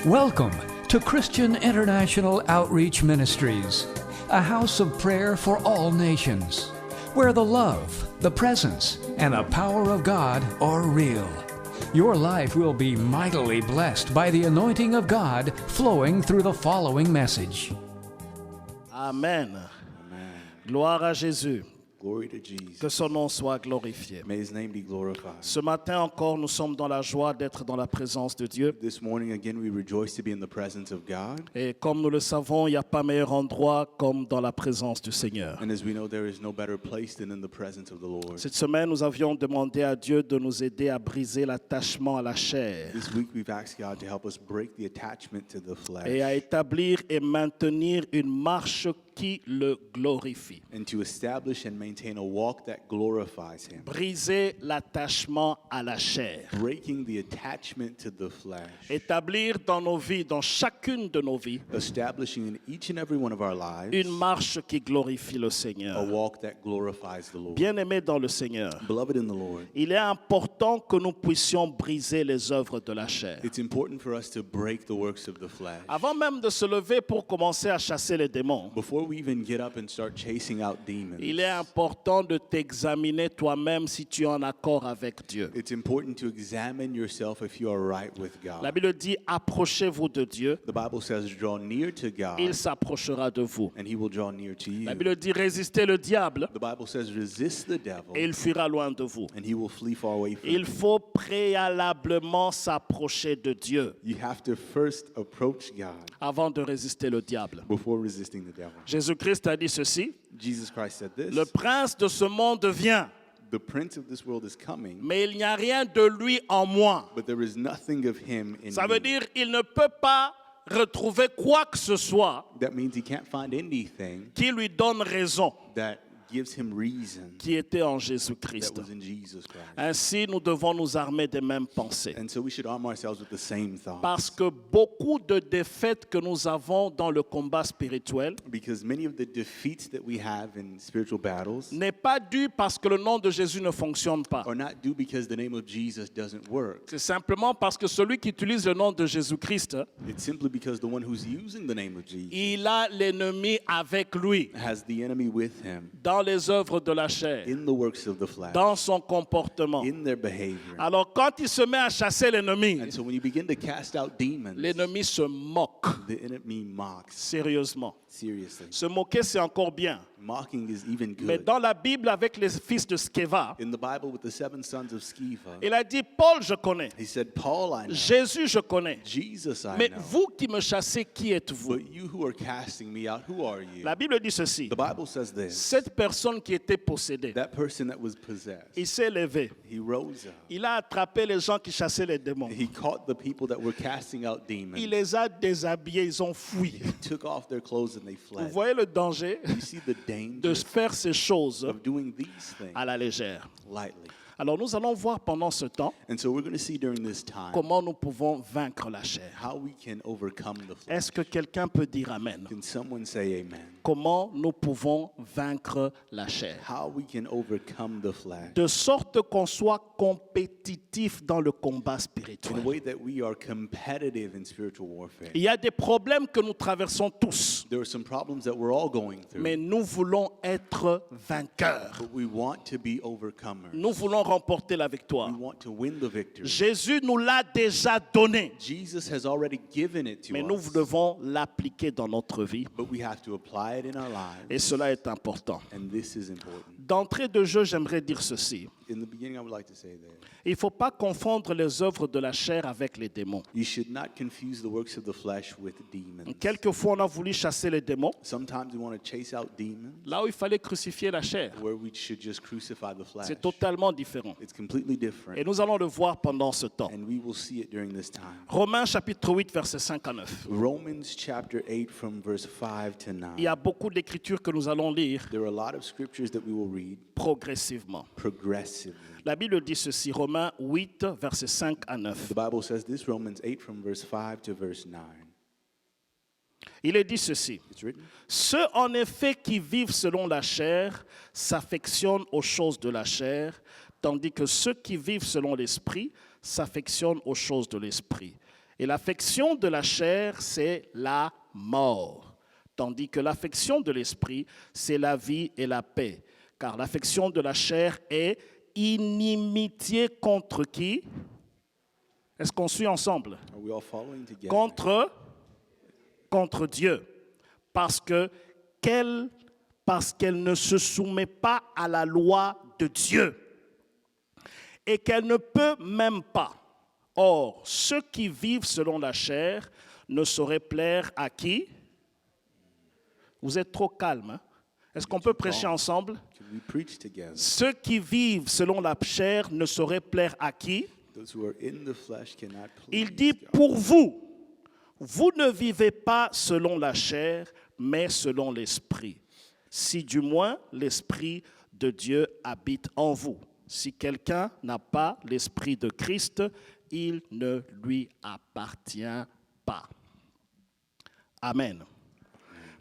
Welcome to Christian International Outreach Ministries, a house of prayer for all nations, where the love, the presence, and the power of God are real. Your life will be mightily blessed by the anointing of God flowing through the following message. Amen. Amen. Gloire à Jésus. Glory to Jesus. Que son nom soit glorifié. May his name be glorified. Ce matin encore, nous sommes dans la joie d'être dans la présence de Dieu. This morning again we rejoice to be in the presence of God. Et comme nous le savons, il n'y a pas meilleur endroit comme dans la présence du Seigneur. And as we know, there is no better place than in the presence of the Lord. Cette semaine, nous avions demandé à Dieu de nous aider à briser l'attachement à la chair This week we've asked God to help us break the attachment to the flesh et à établir et maintenir une marche qui le glorifie. and to establish and maintain a walk that glorifies him. Briser l'attachement à la chair. Breaking the attachment to the flesh. Établir dans nos vies, dans chacune de nos vies, Establishing in each and every one of our lives une marche qui glorifie le a Seigneur. walk that glorifies the Lord. Bien-aimés dans le Seigneur, Beloved in the Lord, il est important que nous puissions briser les œuvres de la chair. it's important for us to break the works of the flesh. Avant même de se lever pour commencer à chasser les démons, Before we even get up and start chasing out demons, il est important de t'examiner toi-même si tu es en accord avec Dieu. it's important to examine yourself if you are right with La God. Bible dit, approchez-vous de Dieu, The Bible says, draw near to il God, s'approchera de vous. and he will draw near to you. La Bible dit, résistez le diable The Bible says, resist the devil, et il fuira loin de vous. and he will flee far away from Il you. faut préalablement s'approcher de Dieu You have to first approach God avant de résister le diable. before resisting the devil. Jésus-Christ a dit ceci, Jesus Christ said this, le prince de ce monde vient, the prince of this world is coming, mais il n'y a rien de lui en moi. but there is nothing of him in Ça veut me. dire il ne peut pas retrouver quoi que ce soit That means he can't find anything qui lui donne raison, that gives him reason qui était en that Jésus-Christ. was in Jesus Christ. Ainsi, nous devons nous armer des mêmes pensées. And so we should arm ourselves with the same thoughts. Parce que beaucoup de défaites que nous avons dans le combat spirituel Because many of the defeats that we have in spiritual battles n'est pas dû parce que le nom de Jésus ne fonctionne pas. are not due because the name of Jesus doesn't work. C'est simplement parce que celui qui utilise le nom de Jésus-Christ, It's simply because the one who's using the name of Jesus il a l'ennemi avec lui has the enemy with him dans les œuvres de la chair, in the works of the flesh, dans son comportement. in their behavior. Alors quand il se met à chasser l'ennemi, And so when you begin to cast out demons, l'ennemi se moque the enemy mocks. sérieusement. Seriously. Se moquer, c'est encore bien. Mocking is even Mais good. dans la Bible, avec les fils de Sceva, In the Bible with the 7 sons of Sceva, il a dit, Paul, je connais. he said, Paul I know, Jésus, je connais. Jesus I Mais know, vous qui me chassez, qui êtes-vous? but you who are casting me out, who are you? La Bible dit ceci. The Bible says this, Cette personne qui était possédée, that person that was possessed, il s'est levé. he rose up. Il a attrapé les gens qui chassaient les démons. He caught the people that were casting out demons. Il les a déshabillés, ils ont fui. He took off their clothes and they Vous fled. voyez le danger You see the de danger faire ces choses of doing these things à la légère. lightly. Alors nous allons voir pendant ce temps And so we're going to see during this time comment nous pouvons vaincre la chair. how we can overcome the flesh. Est-ce que quelqu'un peut dire Amen? Can someone say amen? Comment nous pouvons vaincre la chair? How we can overcome the flesh De sorte qu'on soit compétitif dans le combat in a spirituel. way that we are competitive in spiritual warfare. Il y a des problèmes que nous traversons tous, There are some problems that we're all going through, mais nous voulons être vainqueurs. but we want to be overcomers. Nous voulons remporter la victoire. We want to win the victory. Jésus nous l'a déjà donné, Jesus has already given it to mais nous us, devons l'appliquer dans notre vie. but we have to apply it in our lives, Et cela est important. and this is important. D'entrée de jeu, j'aimerais dire ceci. In the beginning, I would like to say that Il ne faut pas confondre les œuvres de la chair avec les démons. you should not confuse the works of the flesh with demons. Quelquefois, on a voulu chasser les démons, Sometimes we want to chase out demons là où il fallait crucifier la chair. where we should just crucify the flesh. C'est totalement différent. It's completely different, Et nous allons le voir pendant ce temps. and we will see it during this time. Romains chapitre 8, versets 5 à 9. Romans chapter 8 from verse 5 to 9. Il y a beaucoup d'écritures que nous allons lire There are a lot of scriptures that we will read progressivement. progressively. La Bible dit ceci, Romains 8, versets 5 à 9. The Bible says this, Romans 8 from verse 5 to verse 9. Il est dit ceci. It's written, Ceux en effet qui vivent selon la chair s'affectionnent aux choses de la chair, tandis que ceux qui vivent selon l'esprit s'affectionnent aux choses de l'esprit. Et l'affection de la chair, c'est la mort. Tandis que l'affection de l'esprit, c'est la vie et la paix. Car l'affection de la chair est inimitié contre qui? Est-ce qu'on suit ensemble? Are we all following together? Contre Dieu. Parce qu'elle ne se soumet pas à la loi de Dieu. Et qu'elle ne peut même pas. Or, ceux qui vivent selon la chair ne sauraient plaire à qui? Vous êtes trop calme. Hein? Est-ce qu'on peut prêcher ensemble? Can we preach together? Ceux qui vivent selon la chair ne sauraient plaire à qui? Those who are in the flesh cannot please Il dit, God. pour vous, vous ne vivez pas selon la chair, mais selon l'esprit. Si du moins l'esprit de Dieu habite en vous. Si quelqu'un n'a pas l'esprit de Christ, il ne lui appartient pas. Amen.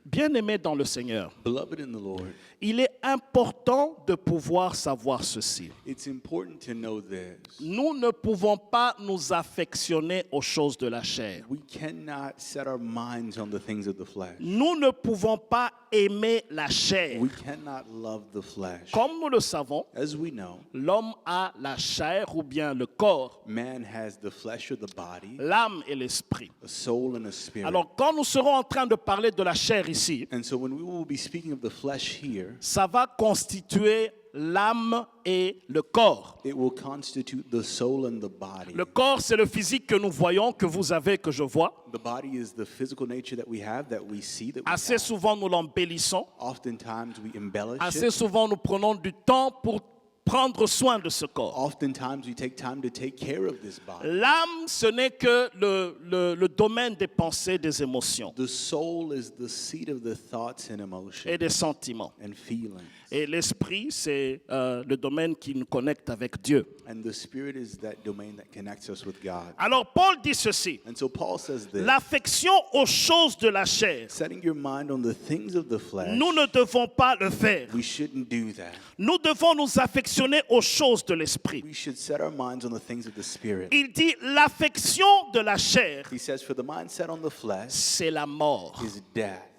Bien-aimés dans le Seigneur, Beloved in the Lord, il est important de pouvoir savoir ceci. it's important to know this. Nous ne pouvons pas nous affectionner aux choses de la chair. We cannot set our minds on the things of the flesh. Nous ne pouvons pas aimer la chair. We cannot love the flesh. Comme nous le savons, As we know, l'homme a la chair ou bien le corps, man has the flesh or the body, l'âme et l'esprit. a soul and a spirit. Alors quand nous serons en train de parler de la chair ici, And so when we will be speaking of the flesh here, ça va constituer l'âme et le corps. it will constitute the soul and the body. Le corps, c'est le physique que nous voyons, que vous avez, que je vois. The body is the physical nature that we have, that we see, that we Assez have. souvent, nous l'embellissons. Oftentimes we embellish Assez it. souvent, nous prenons du temps pour prendre soin de ce corps. Oftentimes we take time to take care of this body. L'âme, ce n'est que le domaine des pensées, des émotions The soul is the seat of the thoughts and et emotions des sentiments. and feelings. Et l'esprit, c'est le domaine qui nous connecte avec Dieu. And the spirit is that domain that connects us with God. Alors Paul dit ceci, And so Paul says this, l'affection aux choses de la chair, setting your mind on the things of the flesh, nous ne devons pas le faire. we shouldn't do that. Nous devons nous affectionner aux choses de l'esprit. We should set our minds on the things of the spirit. Il dit, l'affection de la chair, He says, for the mind set on the flesh c'est la mort. is death.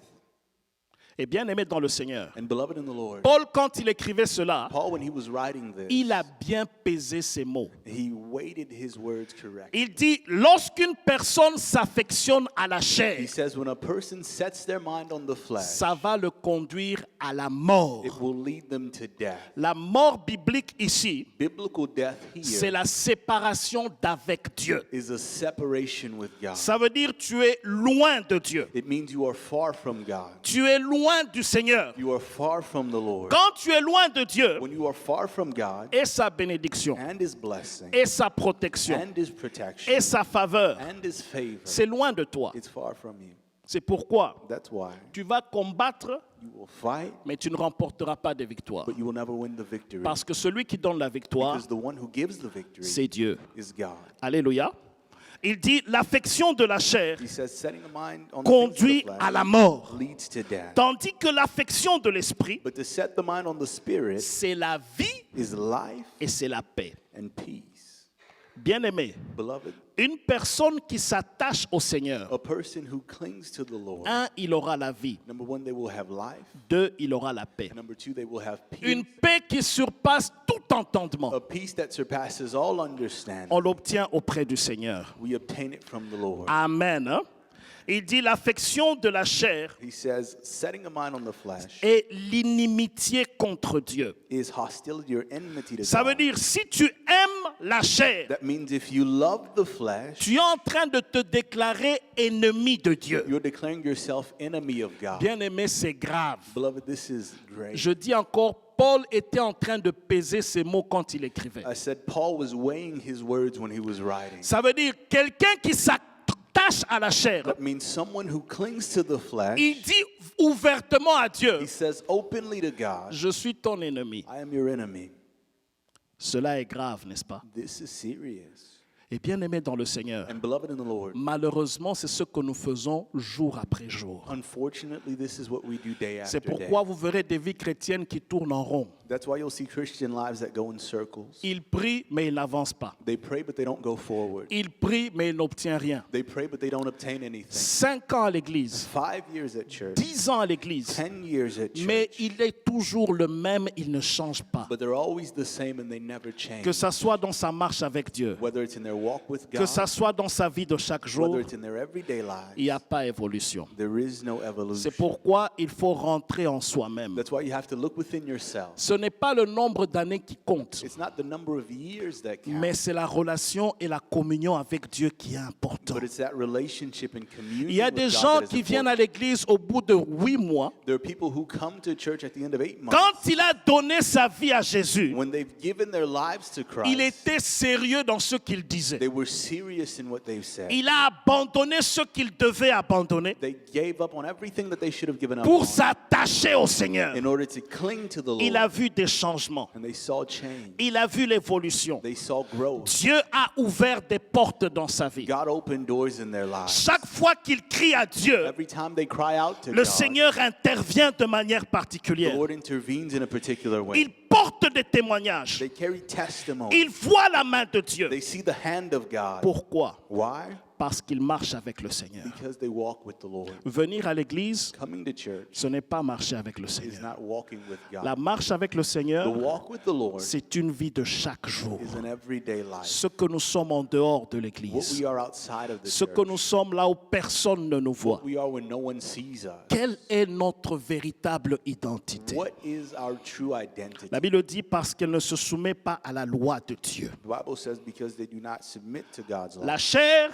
Et bien aimé dans le Seigneur, And beloved in the Lord, Paul, quand il écrivait cela, Paul, when he was writing this, il a bien pesé ses mots. he weighted his words correctly. Il dit, lorsqu'une personne s'affectionne à la He chair, says, when a person sets their mind on the flesh, ça va le conduire à la mort. it will lead them to death. La mort biblique ici, Biblical death c'est here la séparation d'avec Dieu. is a separation with God. Ça veut dire tu es loin de Dieu. It means you are far from God. Tu es loin du Seigneur. You are far from the Lord. Quand tu es loin de Dieu When you are far from God et sa bénédiction, and His blessing et sa protection, and His protection et sa faveur, and His favor, c'est loin de toi. it's far from you. C'est pourquoi That's why tu vas combattre, you will fight, mais tu ne remporteras pas de victoire. but you will never win the victory. Parce que celui qui donne la victoire, Because the one who gives the victory c'est Dieu. is God. Alléluia. Il dit, l'affection de la chair He says, setting a mind on the things conduit of the à la flesh mort, leads to death. tandis que l'affection de l'esprit, But to set the mind on the Spirit c'est la vie is life et c'est la paix. and peace. Bien-aimé, Beloved, une personne qui s'attache au Seigneur, a person who clings to the Lord, un, il aura la vie. number one, they will have life. Deux, il aura la paix. And number two, they will have peace. Une paix qui surpasse tout entendement. A peace that surpasses all understanding. On l'obtient auprès du Seigneur. We obtain it from the Lord. Amen. Hein? Il dit l'affection de la chair He says, setting a mind on the flesh est l'inimitié contre Dieu. is hostility or enmity to Ça veut God. dire si tu aimes la chair, That means if you love the flesh, tu es en train de te déclarer ennemi de Dieu. you're declaring yourself enemy of God. Bien-aimé, c'est grave. Beloved, this is great. Je dis encore, Paul était en train de peser ses mots quand il écrivait. I said Paul was weighing his words when he was writing. Ça veut dire quelqu'un qui s'attache à la chair. That means someone who clings to the flesh. Il dit ouvertement à Dieu, He says openly to God, je suis ton ennemi. I am your enemy. Cela est grave, n'est-ce pas? This is serious. Et bien aimé dans le Seigneur, And beloved in the Lord, malheureusement, c'est ce que nous faisons jour après jour. unfortunately, this is what we do day C'est after day. pourquoi vous verrez des vies chrétiennes qui tournent en rond. That's why you'll see Christian lives that go in circles. Ils prient, mais ils n'avancent pas. They pray, but they don't go forward. Ils prient, mais ils n'obtiennent rien. They pray, but they don't obtain anything. 5 ans à l'église, 5 years at church, 10 ans à l'église, 10 years at mais church, il est toujours le même, il ne change pas. but they're always the same and they never change. Que ça soit dans sa marche avec Dieu, Whether it's in their walk with que God, ça soit dans sa vie de chaque jour, whether it's in their everyday il n'y lives, a pas évolution. there is no C'est evolution. pourquoi il faut rentrer en soi-même. That's why you have to look within yourself. Ce n'est pas le nombre d'années qui compte, It's not the number of years that mais count, c'est la relation et la communion avec Dieu qui est important. but it's that relationship and communion Il y a with des God gens that is qui viennent à important. l'église au bout de 8 mois. There are people who come to church at the end of 8 months. Quand il a donné sa vie à Jésus, When they've given their lives to il Christ, était sérieux dans ce qu'il disait. they were serious in what they've said. Il a abandonné ce qu'il devait abandonner They gave up on everything that they should have given up pour on s'attacher au Seigneur. in order to cling to the Lord. Il a vu des changements. And they saw change. Il a vu l'évolution. They saw growth. Dieu a ouvert des portes dans sa vie. God opened doors in their lives. Chaque fois qu'il crie à Dieu, Every time they cry out to le God, Seigneur intervient de manière the particulière. Lord intervenes in a particular way. Il porte des témoignages. They carry testimony. Il voit la main de Dieu. They see the hand of God. Pourquoi? Why? Parce qu'il marche avec le Seigneur. Because they walk with the Lord. Venir à l'église, Coming to church ce n'est pas marcher avec le is Seigneur. not walking with La God. marche avec le The Seigneur, walk with the Lord c'est une vie de chaque jour. is an everyday life. Ce que nous sommes en dehors de What l'église, we are outside of the ce que church. nous sommes là où personne ne nous voit. What we are when no one sees us. Quelle est notre véritable identité? What is our true identity? La Bible dit parce qu'elle ne se soumet pas à la loi de Dieu. The Bible says because they do not submit to God's law. La chair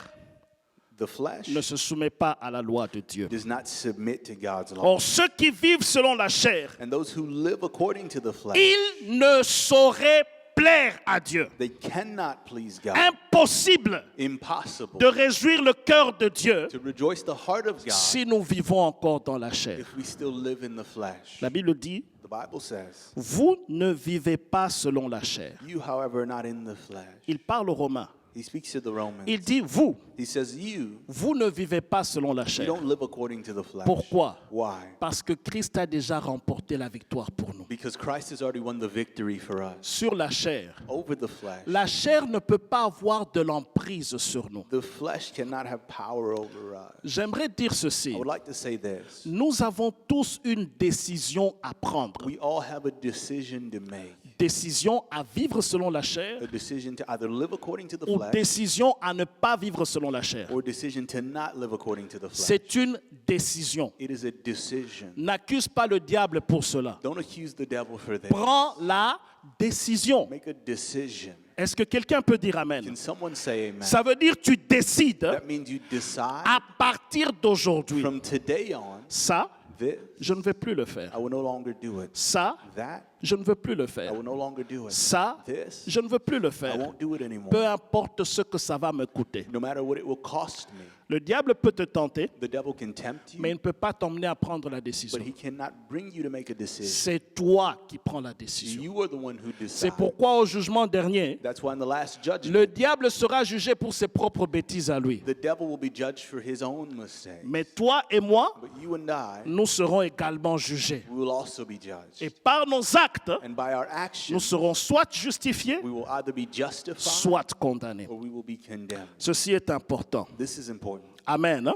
The flesh ne se soumet pas à la loi de Dieu. does not submit to God's law. Or ceux qui vivent selon la chair, And those who live according to the flesh, ils ne sauraient plaire à Dieu. they cannot please God. Impossible Impossible de réjouir le cœur de Dieu to rejoice the heart of God si nous vivons encore dans la chair. if we still live in the flesh. La Bible dit, The Bible says, vous ne vivez pas selon la chair. you, however, are not in the flesh. Il parle aux Romains. He speaks to the Romans. Il dit, vous, He says, you vous ne vivez pas selon la you chair. don't live according to the flesh. Pourquoi? Why? Parce que Christ a déjà remporté la victoire pour nous. Because Christ has already won the victory for us Sur la chair, over the flesh. la chair ne peut pas avoir de l'emprise sur nous. The flesh cannot have power over us. J'aimerais dire ceci. I would like to say this. Nous avons tous une décision à prendre. We all have a decision to make. Décision à vivre selon la chair A decision to either live according to the ou flesh décision à ne pas vivre selon la chair. or decision to not live according to the flesh. C'est une décision. It is a decision. N'accuse pas le diable pour cela. Don't accuse the devil for that. Prends la décision. Make a decision. Est-ce que quelqu'un peut dire amen? Can someone say amen? Ça veut dire tu décides That means you decide à partir d'aujourd'hui. from today on, Ça, this, je ne vais plus le faire. I will no longer do it. Ça, That, je ne veux plus le I faire. will no longer do it. Ça, This, je ne veux plus le I faire. won't do it anymore. Peu importe ce que ça va me coûter. No matter what it will cost me. Le diable peut te tenter, The devil can tempt mais il you, ne peut pas t'emmener à prendre la but décision. he cannot bring you to make a decision. C'est toi qui prends la décision. You are the one who C'est decides. pourquoi au jugement dernier, That's why in the last judgment, le diable sera jugé pour ses propres bêtises à lui. the devil will be judged for his own mistakes. Mais toi et moi, But you and I, nous serons également jugés. we will also be judged. Et par nos actes, And by our nous actions, serons soit justifiés, we will either be justified soit condamnés. or we will be condemned. Ceci est important. This is important. Amen. Hein?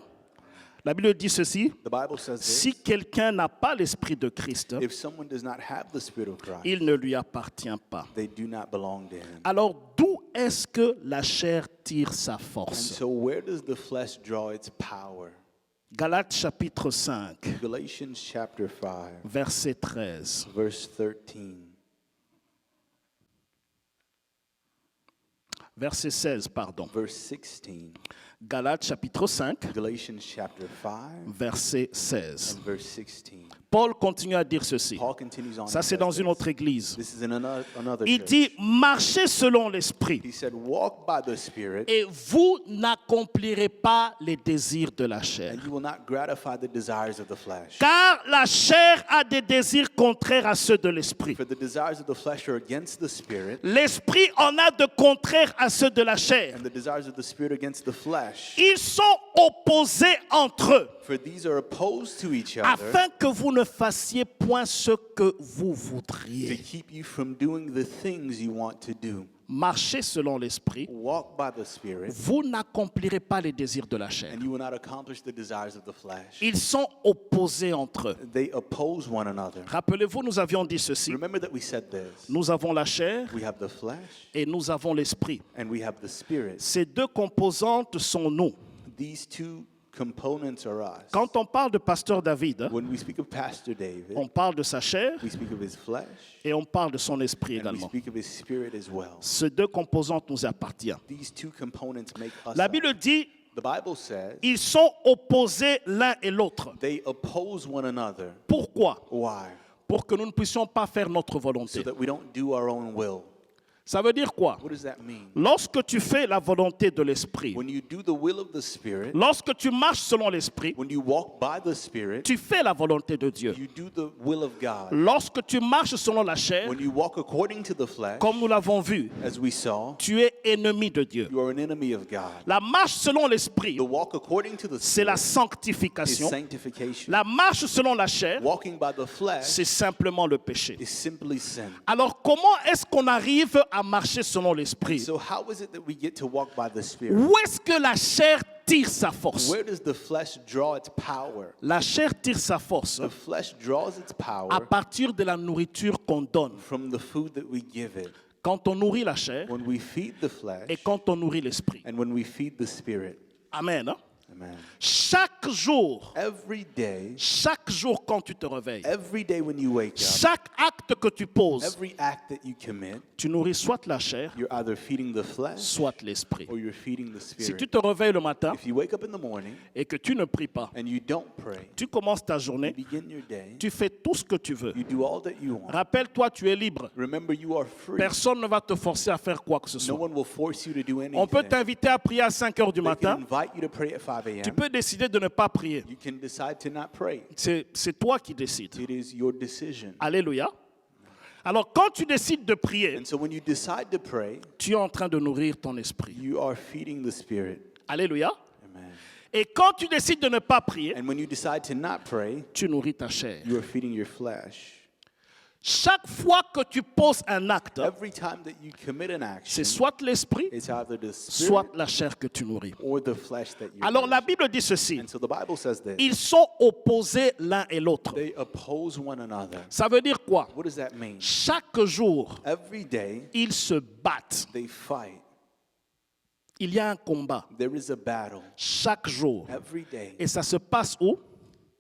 La Bible dit ceci, The Bible says si this, quelqu'un n'a pas l'esprit de Christ, if someone does not have the Spirit of Christ, il ne lui appartient pas. they do not belong to him. Alors d'où est-ce que la chair tire sa And force? so where does the flesh draw its power? Galates chapitre 5, Galatians chapter 5, verset 13. verse 13. Verset 16, pardon. Verse 16. Galates chapitre 5, Galatians chapter 5 verset 16. and verse 16. Paul continue à dire ceci. Paul continues on. Ça, and c'est says dans une this. autre église. This is in another Il church. dit, marchez selon l'esprit He said, walk by the Spirit, et vous n'accomplirez pas les désirs de la chair. and you will not gratify the desires of the flesh. Car la chair a des désirs contraires à ceux de l'esprit. For the desires of the flesh are against the Spirit, L'esprit en a de contraires à ceux de la chair. and the desires of the Spirit against the flesh. Ils sont opposés entre eux, For these are opposed to each other, afin que vous ne fassiez point ce que vous to voudriez. keep you from doing the things you want to do. Marchez selon l'esprit, Walk by the Spirit, vous n'accomplirez pas les désirs de la chair. and you will not accomplish the desires of the flesh. Ils sont opposés entre eux. They oppose one another. Rappelez-vous, nous avions dit ceci. Remember that we said this. Nous avons la chair We have the flesh, et nous avons l'esprit. and we have the Spirit. Ces deux composantes sont nous. These two components are us. Quand on parle de pasteur David, When we speak of Pastor David, on parle de sa chair we speak of his flesh, et on parle de son esprit and we également. speak of his spirit as well. Ces deux composantes nous appartiennent. These two components make us La up. Bible dit, The Bible says ils sont opposés l'un et l'autre. they oppose one another. Pourquoi? Why? Pour que nous ne puissions pas faire notre So volonté. that we don't do our own will. Ça veut dire quoi? What does that mean? Lorsque tu fais la volonté de l'esprit, When you do the will of the Spirit, lorsque tu marches selon l'esprit, when you walk by the Spirit, tu fais la volonté de Dieu. you do the will of God. Lorsque tu marches selon la chair, When you walk according to the flesh, comme nous l'avons vu, as we saw, tu es ennemi de Dieu. you are an enemy of God. La marche selon l'esprit, The walk according to the c'est la Spirit is sanctification. sanctification. La marche selon la chair, Walking by the flesh c'est simplement le péché. is simply sin. Alors comment est-ce qu'on arrive à marcher selon l'esprit? So how is it that we get to walk by the Spirit? Où est-ce que la chair tire sa force? Where does the flesh draw its power? La chair tire sa force The flesh draws its à power partir de la nourriture qu'on donne. from the food that we give it. Quand on nourrit la chair When we feed the flesh et quand on nourrit l'esprit. and when we feed the Spirit. Amen. Hein? Amen. Chaque jour quand tu te réveilles, Every day when you wake up, chaque acte que tu poses, every act that you commit, tu nourris soit la chair, you're either feeding the flesh soit l'esprit. or you're feeding the Si Spirit. tu te réveilles le matin If you wake up in the morning et que tu ne pries pas, and you don't pray, tu commences ta you journée, begin your day, tu fais tout ce que tu veux. you do all that you want. Rappelle-toi, tu es libre. Remember, you are free. Personne ne va te forcer à faire quoi que ce No soit. one will force you to do On peut anything. t'inviter à prier à 5 heures du They can matin. invite you to pray at 5 Tu a.m. peux décider de ne pas prier. You can decide to not pray. C'est toi qui décides. It is your decision. Alléluia. Alors quand tu décides de prier, And so when you decide to pray, tu es en train de nourrir ton esprit. you are feeding the Spirit. Alléluia. Amen. Et quand tu décides de ne pas prier, And when you decide to not pray, tu nourris ta chair. you are feeding your flesh. Chaque fois que tu poses un acte, Every time that you commit an action, c'est soit l'esprit, it's either the soit Spirit la chair que tu nourris. or the flesh that you Alors la nourish. Bible dit ceci, And so the Bible says this. ils sont opposés l'un et l'autre. They oppose one another. Ça veut dire quoi? What does that mean? Chaque jour, Every day, ils se battent. they fight. Il y a un combat There is a battle. chaque jour. Every day. Et ça se passe où?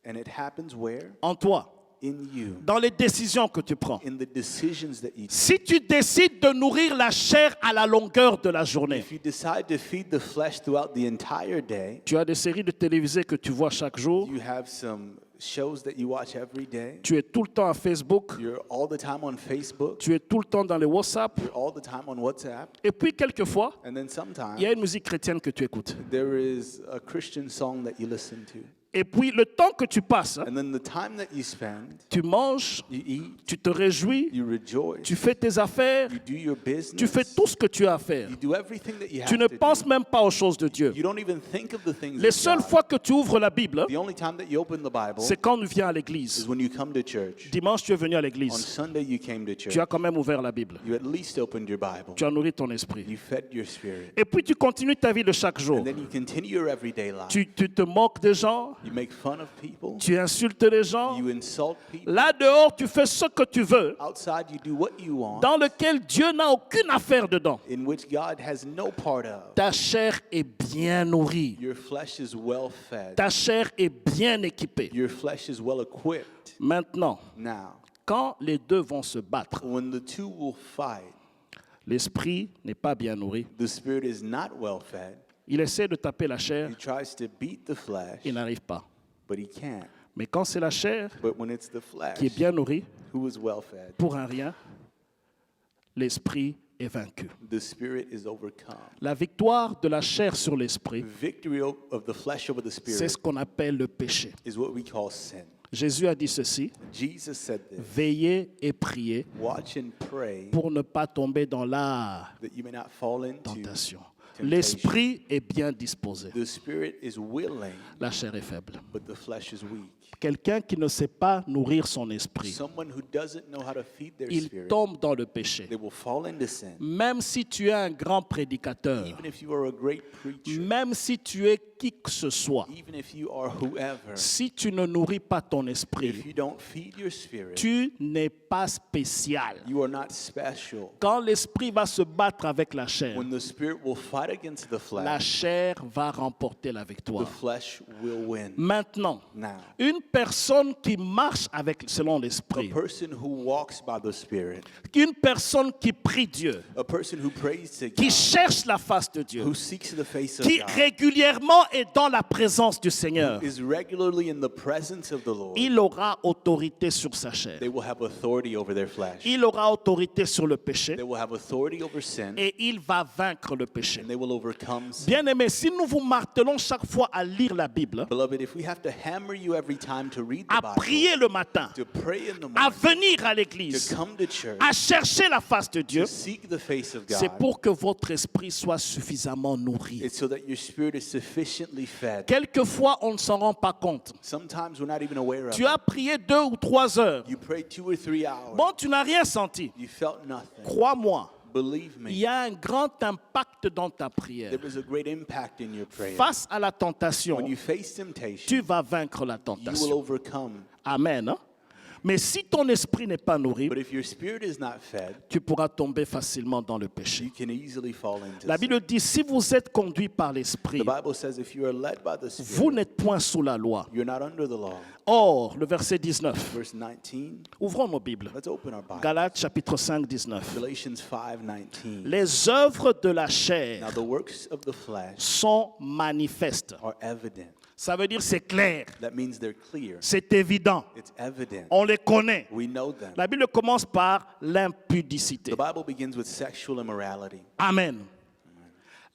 And it happens where? En toi, In you. dans les décisions que tu prends. In the decisions that you take. Si tu décides de nourrir la chair à la longueur de la journée, If you decide to feed the flesh throughout the entire day, tu as des séries de télévisées que tu vois chaque jour, you have some shows that you watch every day. tu es tout le temps à Facebook, You're all the time on Facebook. tu es tout le temps dans les WhatsApp, You're all the time on WhatsApp. et puis quelquefois, And then il y a sometimes une musique chrétienne que tu écoutes. there is a Christian song that you listen to. Et puis le temps que tu passes, And then the time that you spend, tu manges, you eat, tu te réjouis, you rejoice, tu fais tes affaires, you do your business, tu fais tout ce que tu as à faire. you do everything that you have Tu ne to penses do. même pas aux choses de Dieu. You don't even think of the things Les of seules God. fois que tu ouvres la Bible, The only time that you open the Bible c'est quand tu viens à is l'église. when you come to church. Dimanche, tu es venu à On l'église. Sunday you came to Tu as church. quand même ouvert la Bible. You at least opened your Bible. Tu as nourri ton esprit. You fed your spirit. Et puis tu continues ta vie de chaque jour. And then you continue your everyday life. Tu te moques des gens, You make fun of people. tu insultes les gens. You insult people. Là dehors, tu fais ce que tu veux, Outside you do what you want, dans lequel Dieu n'a aucune affaire dedans. in which God has no part of. Ta chair est bien nourrie. Your flesh is well fed. Ta chair est bien équipée. Your flesh is well equipped. Maintenant, Now, quand les deux vont se battre, when the two will fight, l'esprit n'est pas bien nourri. the spirit is not well fed. Il essaie de taper la chair, He tries to beat the flesh, il n'arrive pas. but he can't. Mais quand c'est la chair But when it's the flesh, qui est bien nourrie, who is well fed, pour un rien, l'esprit est vaincu. the spirit is overcome. La victoire de la chair sur l'esprit, Victory of the flesh over the c'est spirit ce qu'on appelle le péché. is what we call sin. Jésus a dit ceci, Jesus said this, veillez et priez watch and pray pour ne pas tomber dans la that you may not fall into tentation. temptation. L'esprit est bien disposé, The spirit is willing, la chair est faible. but the flesh is weak. Quelqu'un qui ne sait pas nourrir son esprit, Someone who doesn't know how to feed their il spirit, tombe dans le péché. they will fall into sin. Même si tu es un grand prédicateur, Even if you are a great preacher, même si tu es qui que ce soit, even if you are whoever, si tu ne nourris pas ton if esprit, you don't feed your spirit, tu n'es pas spécial. you are not special. Quand l'esprit va se battre avec la chair, When the spirit will fight against the la flesh, chair va remporter la the victoire. flesh will win. Maintenant, Now, une personne qui marche selon a l'esprit, person who walks by the spirit, une personne qui prie Dieu, a person who prays to qui God, cherche la face de Dieu, who seeks the face of qui God, régulièrement est dans la présence du Seigneur, is regularly in the presence of the Lord, il aura autorité sur sa chair. they will have authority over their flesh. Il aura autorité sur le péché They will have authority over sin, et il va vaincre le péché. and they will overcome sin. Bien-aimés, si nous vous martelons chaque fois à lire la Bible, Beloved, if we have to hammer you every time to read the à Bible, prier le matin, to pray in the à morning, venir à to l'église, come to church, à chercher la face de Dieu, to seek the face of c'est God, pour que votre esprit soit suffisamment nourri. it's so that your spirit is sufficiently fed. Quelquefois, on ne s'en rend pas compte. Sometimes we're not even aware of Tu it. as prié 2 ou 3 heures. You prayed 2 or 3 hours. Bon, tu n'as rien senti. You felt nothing. Crois-moi, Believe il me, y a un grand impact dans ta prière. there is a great impact in your prayer. Face à la tentation, When you face temptation, tu vas vaincre la you will tentation. overcome. Amen. Hein? Mais si ton esprit n'est pas nourri, But if your spirit is not fed, tu pourras tomber facilement dans le péché. you can easily fall into La sin. Bible dit, si vous êtes conduit par l'esprit, The Bible says if you are led by the vous Spirit, n'êtes point sous la loi. you're not under the law. Or, le verset 19, Verse 19, ouvrons nos Bibles. let's open our Bible. Galates chapitre 5, 19. Galatians 5:19. Les œuvres de la chair Now the works of the flesh sont manifestes. are evident. Ça veut dire c'est clair, That means they're clear. c'est évident, It's evident. on les connaît. We know them. La Bible commence par l'impudicité. The Bible begins with sexual immorality. Amen.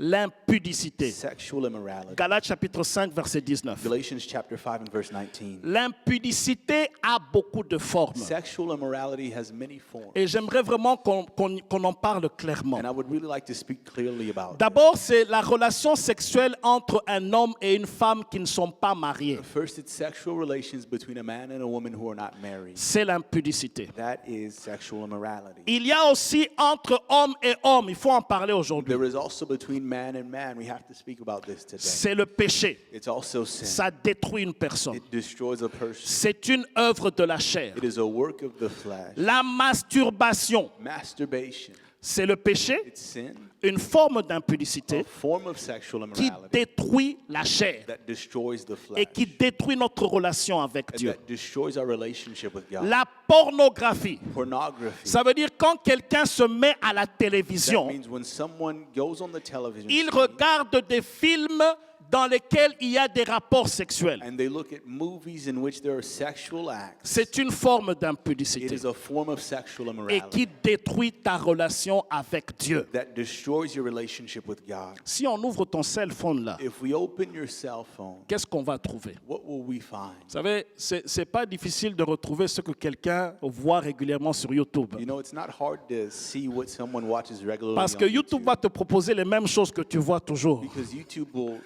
L'impudicité. Sexual immorality. Galates chapitre 5, verset 19. Galatians chapter 5 and verse 19. L'impudicité a beaucoup de formes. Sexual immorality has many forms. Et j'aimerais vraiment qu'on en parle clairement. And I would really like to speak clearly about it. D'abord, c'est la relation sexuelle entre un homme et une femme qui ne sont pas mariés. First, it's sexual relations between a man and a woman who are not married. C'est l'impudicité. That is sexual immorality. Il y a aussi entre homme et homme, il faut en parler aujourd'hui. There is also between man and man. We have to speak about this today. C'est le péché. It's also sin. Ça détruit une personne. It destroys a person. C'est une œuvre de la chair. It is a work of the flesh. La masturbation, Masturbation. c'est le péché, It's sin. une forme A d'impudicité form of sexual qui immorality détruit la chair that destroys the flesh. et qui détruit notre relation avec And Dieu. that destroys our relationship with God. La pornographie, Pornography. ça veut dire quand quelqu'un se met à la That télévision, means when someone goes on the television il screen regarde des films dans lesquels il y a des rapports sexuels. and they look at movies in which there are sexual acts, C'est une forme it d'impudicité is a form of sexual et immorality qui détruit ta relation avec Dieu. that destroys your relationship with God. Si on ouvre ton cell phone là, If we open your cell phone, qu'est-ce qu'on va trouver? what will we find? Vous savez, c'est pas difficile de retrouver ce que quelqu'un voit régulièrement sur YouTube. You know, it's not hard to see what someone watches regularly Parce on que YouTube YouTube va te proposer les mêmes choses que tu vois toujours. because YouTube will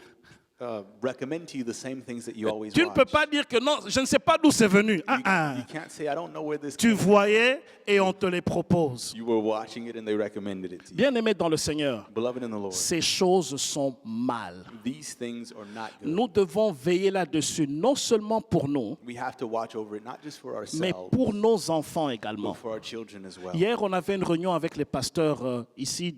recommend to you the same things that you always Tu ne watch. peux pas dire que non, je ne sais pas d'où c'est venu. You can't say, I don't know where this Tu came from. voyais et on te les propose. You were watching it and they recommended it to you. Bien-aimé dans le Seigneur, Beloved in the Lord, ces choses sont mal. these things are not good. Nous devons veiller là-dessus, non seulement pour nous, We have to watch over it, not just for mais ourselves, pour nos enfants but également. for our children as well. Hier, on avait une réunion avec les pasteurs ici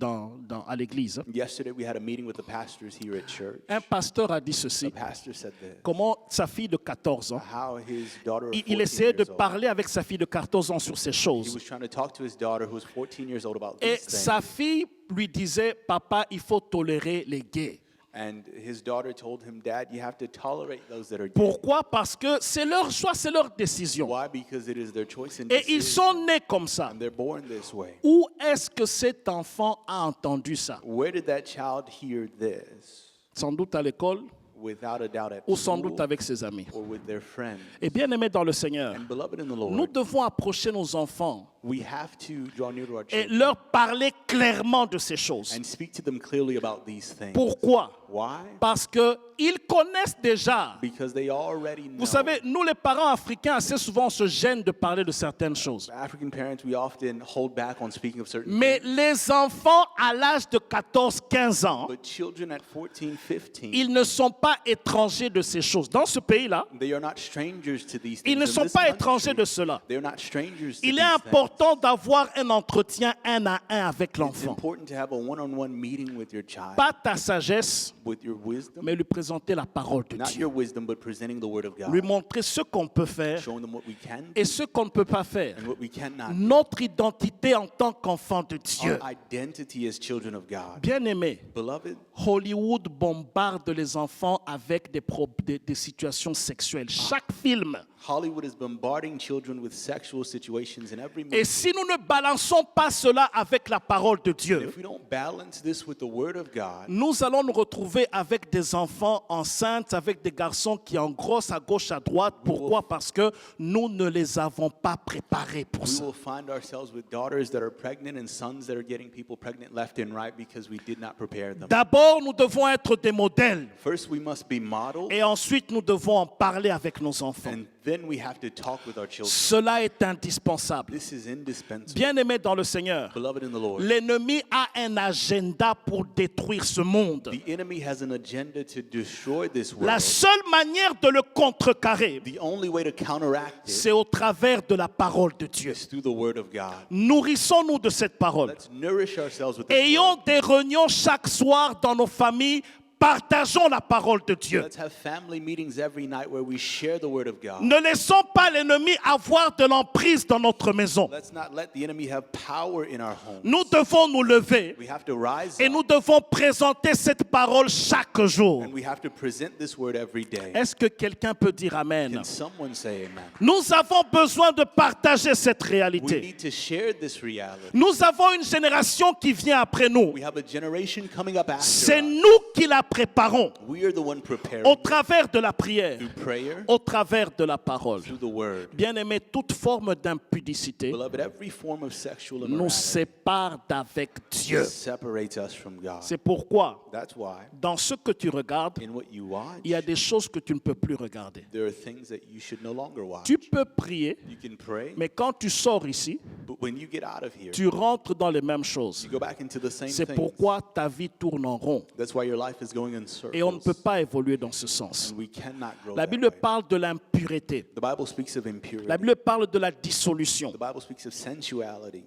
à l'église. Yesterday, we had a meeting with the pastors here at church. Un pasteur a dit ceci, The pastor said this, comment sa fille de 14 ans, how his daughter of il 14 essayait de years old, parler avec sa fille de 14 ans sur ces he choses. was trying to talk to his daughter who was 14 years old about Et these things. sa fille lui disait, papa, il faut tolérer les gays. And his daughter told him, Dad, you have to tolerate those that are gay. Pourquoi? Parce que c'est leur choix, c'est leur décision. Why? Because it is their choice and Et ils decision. sont nés comme ça. And they're born this way. Où est-ce que cet enfant a entendu ça? Where did that child hear this? Sans doute à l'école Without a doubt at ou sans school doute avec ses amis. or with their friends. Et bien aimé dans le Seigneur, And beloved in the nous Lord, devons approcher nos enfants we have to draw near to our et children leur parler clairement de ces choses. and speak to them clearly about these things. Pourquoi? Why? Parce qu'ils connaissent déjà. Because they already know. Vous savez, nous les parents africains, assez souvent, on se gêne de parler de certaines choses. African parents, we often hold back on speaking of certain Mais things. les enfants à l'âge de 14-15 ans, But children at 14, 15, ils ne sont pas étrangers de ces choses. Dans ce pays-là, they are not strangers to these things. ils ne In sont this pas country, étrangers de cela. they are not strangers to Il these est things. important d'avoir un entretien un à un avec It's l'enfant. important to have a one-on-one meeting with your child, Pas ta sagesse, with your wisdom, mais lui présenter la parole de not Dieu. your wisdom, but presenting the word of God, Lui montrer ce qu'on peut faire showing them what we can do et ce qu'on ne peut pas faire. and what we cannot do. Notre identité en tant qu'enfant de Dieu. Our identity as children of God. Bien-aimé, Beloved, Hollywood bombarde les enfants avec des situations sexuelles. Chaque film. Hollywood is bombarding children with sexual situations in every Et movie. si nous ne balançons pas cela avec la parole de Dieu, If we don't balance this with the word of God, nous allons nous retrouver avec des enfants enceintes, avec des garçons qui engrossent à gauche, à droite. Pourquoi? Parce que nous ne les avons pas préparés pour we ça. will find ourselves with daughters that are pregnant and sons that are getting people pregnant left and right because we did not prepare them. D'abord, nous devons être des modèles. First, we must be modeled, Et ensuite, nous devons en parler avec nos enfants. and then we have to talk with our children. Cela est indispensable. This is indispensable. Bien-aimés dans le Seigneur, Beloved in the Lord, l'ennemi a un agenda pour détruire ce monde. the enemy has an agenda to destroy this La world. seule manière de le contrecarrer, The only way to counteract it c'est au travers de la parole de Dieu. is through the word of God. Nourrissons-nous de cette parole. Let's nourish ourselves with this Ayons word. des réunions chaque soir dans nos familles. Partageons la parole de Dieu. Let's have family meetings every night where we share the word of God. Ne laissons pas l'ennemi avoir de l'emprise dans notre maison. Let's not let the enemy have power in our home. Nous devons nous lever We have to rise et up, nous devons présenter cette parole chaque jour. and we have to present this word every day. Est-ce que quelqu'un peut dire Amen? Can someone say amen? Nous avons besoin de partager cette We réalité. need to share this reality. Nous avons une génération qui vient après nous. We have a generation coming up after C'est us. nous qui la préparons We are the one preparing au travers de la prière, through prayer, au travers de la parole. through the word. Bien-aimé, toute forme d'impudicité Beloved, every form of sexual nous immorality sépare d'avec Dieu. separates us from God. C'est pourquoi, That's why dans ce que tu regardes, in what you watch, il y a des choses que tu ne peux plus regarder. there are things that you should no longer watch. Tu peux prier, You can pray, mais quand tu sors ici, but when you get out of here, tu rentres dans les mêmes choses. you go back into the same C'est things. pourquoi ta vie tourne en rond. That's why your life is going in Et on ne peut circles. pas évoluer dans ce sens. And we cannot grow La that Bible way. parle de l'impureté. The Bible speaks of impurity. La Bible parle de la dissolution. The Bible speaks of sensuality.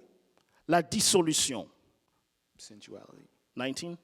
La dissolution. Sensuality. 19?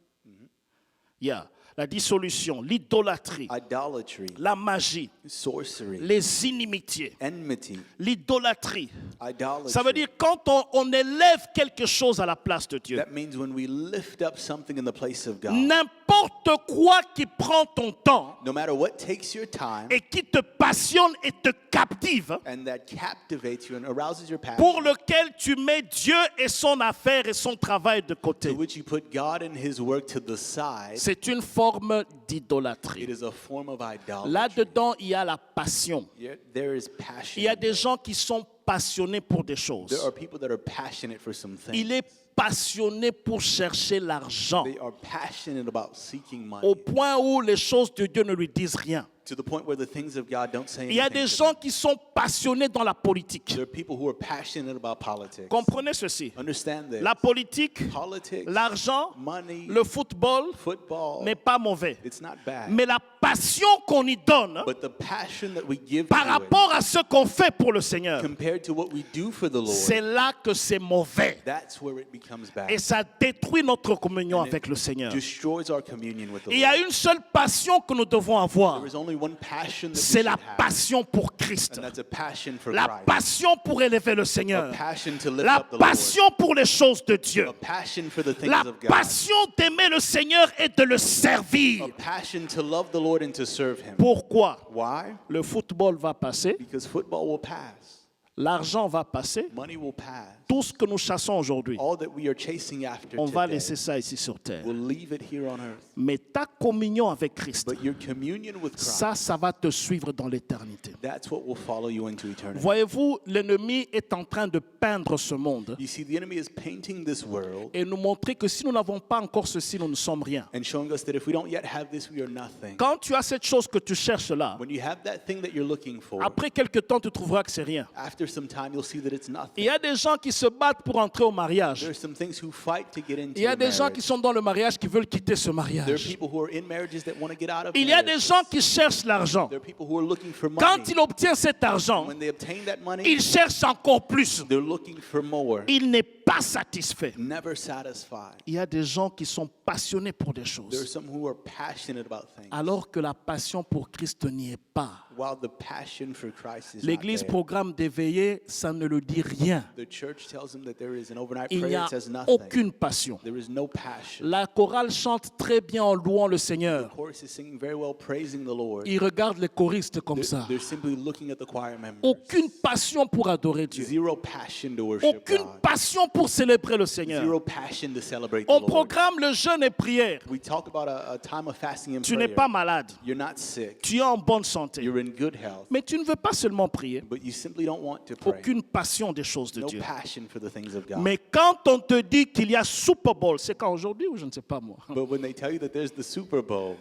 Yeah. La dissolution, l'idolâtrie, Idolatry. la magie, Sorcery. les inimitiés, Enmity. l'idolâtrie. Idolatry. Ça veut dire quand on élève quelque chose à la place de Dieu, That means when we lift up something in the place of God, n'importe quoi qui prend ton temps no matter what takes your time et qui te passionne et te captive, and that captivates you and arouses your passion, pour lequel tu mets Dieu et son affaire et son travail de to côté, which you put God and His work to the side, c'est une forme it d'idolâtrie. is a form of idolatry. Là-dedans, il y a la passion. There is passion. Il y a des gens qui sont passionnés pour des choses. There are people that are passionate for some things. Il est passionné pour chercher l'argent, They are passionate about seeking money au point où les choses de Dieu ne lui disent rien. to the point where the things of God don't say Il y a anything des to gens them. qui sont passionnés dans la politique. There are people who are passionate about politics. Comprenez ceci. Understand this. La politique, Politics, l'argent, money, le football football, n'est pas mauvais. it's not bad. Mais la passion qu'on y donne But the passion that we give par to it, rapport à ce qu'on fait pour le Seigneur, compared to what we do for the Lord, c'est là que c'est mauvais. that's where it becomes bad. Et ça détruit notre communion And it avec le Seigneur. destroys our communion with the Il y a Lord. une seule passion que nous devons avoir. There is only one passion that we C'est should la have. passion pour Christ. And that's a passion for La Christ. passion pour élever le A Seigneur. passion to lift La up the Lord. passion pour les choses de Dieu. A passion for the things La of God. passion d'aimer le Seigneur et de le servir. A passion to love the Lord and to serve Him. Pourquoi? Why? Le football va passer, Because football will pass. l'argent va passer, Money will pass. tout ce que nous chassons aujourd'hui, All that we are chasing after on va today, laisser ça ici sur terre. we'll leave it here on earth. Mais ta communion avec Christ, But your communion with Christ, ça va te suivre dans l'éternité. that's what will follow you into eternity. Voyez-vous, l'ennemi est en train de peindre ce monde You see, the enemy is painting this world et nous montrer que si nous n'avons pas encore ceci, nous ne sommes rien. and showing us that if we don't yet have this, we are nothing. Quand tu as cette chose que tu cherches là, When you have that thing that you're looking for, après quelque temps, tu trouveras que c'est rien. after some time, you'll see that it's Il nothing. y a des gens qui se battent pour entrer au mariage. There are some things who fight to get into Il y a a des gens qui marriage. sont dans le mariage qui veulent quitter ce There are mariage. people who are in marriages that want to get out of Il y a des marriages. gens qui cherchent l'argent. There are people who are looking for money. Quand il obtient cet argent, When they obtain that money, il cherche encore plus. they're looking for more. Il n'est pas satisfait. Never satisfied. Il y a des gens qui sont passionnés pour des There are choses, some who are passionate about things, alors que la passion pour Christ n'y est pas. while the passion for Christ is not L'Église there. programme d'éveiller, ça ne le dit rien. The church tells them that there is an overnight Il n'y prayer. a It says nothing. aucune passion. There is no passion. La chorale chante très bien en louant le Seigneur. The chorus is singing very well, praising the Lord. Ils regardent les choristes comme ça. They're simply looking at the choir members. Aucune passion pour adorer Dieu. Zero passion to worship Aucune God. passion pour célébrer le Seigneur. Zero passion to celebrate the On Lord. programme le jeûne et prière. We talk about a time of fasting and Tu n'es prayer. pas malade. You're not sick. Tu es en bonne santé. You're in good health. Mais tu ne veux pas seulement prier. But you simply don't want to pray. Aucune passion des choses de No Dieu. passion for the things of God. Mais quand on te dit qu'il y a Super Bowl, c'est quand aujourd'hui ou je ne sais pas moi. But when they tell you that there's the Super Bowl,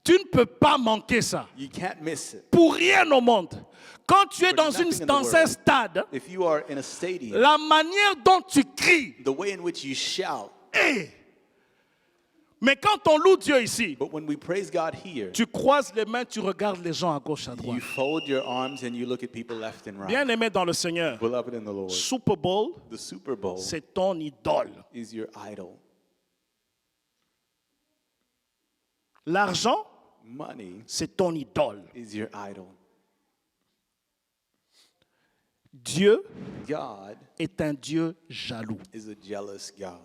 Tu ne peux pas manquer ça. you can't miss it. Pour rien au monde. Quand tu es For dans, nothing in the dans un world. stade, If you are in a stadium, la manière dont tu cries, the way in which you shout, mais quand on loue Dieu ici, but when we praise God here, tu croises les mains, tu regardes les gens à gauche, à droite. you fold your arms and you look at people left and right. Bien aimé dans le Seigneur, Beloved in the Lord, Super Bowl, the Super Bowl c'est ton idole. is your idol. L'argent, Money c'est ton idole. is your idol. Dieu God est un Dieu jaloux. is a jealous God.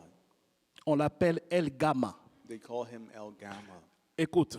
On l'appelle El Gamma. They call him El Gamma. Écoute,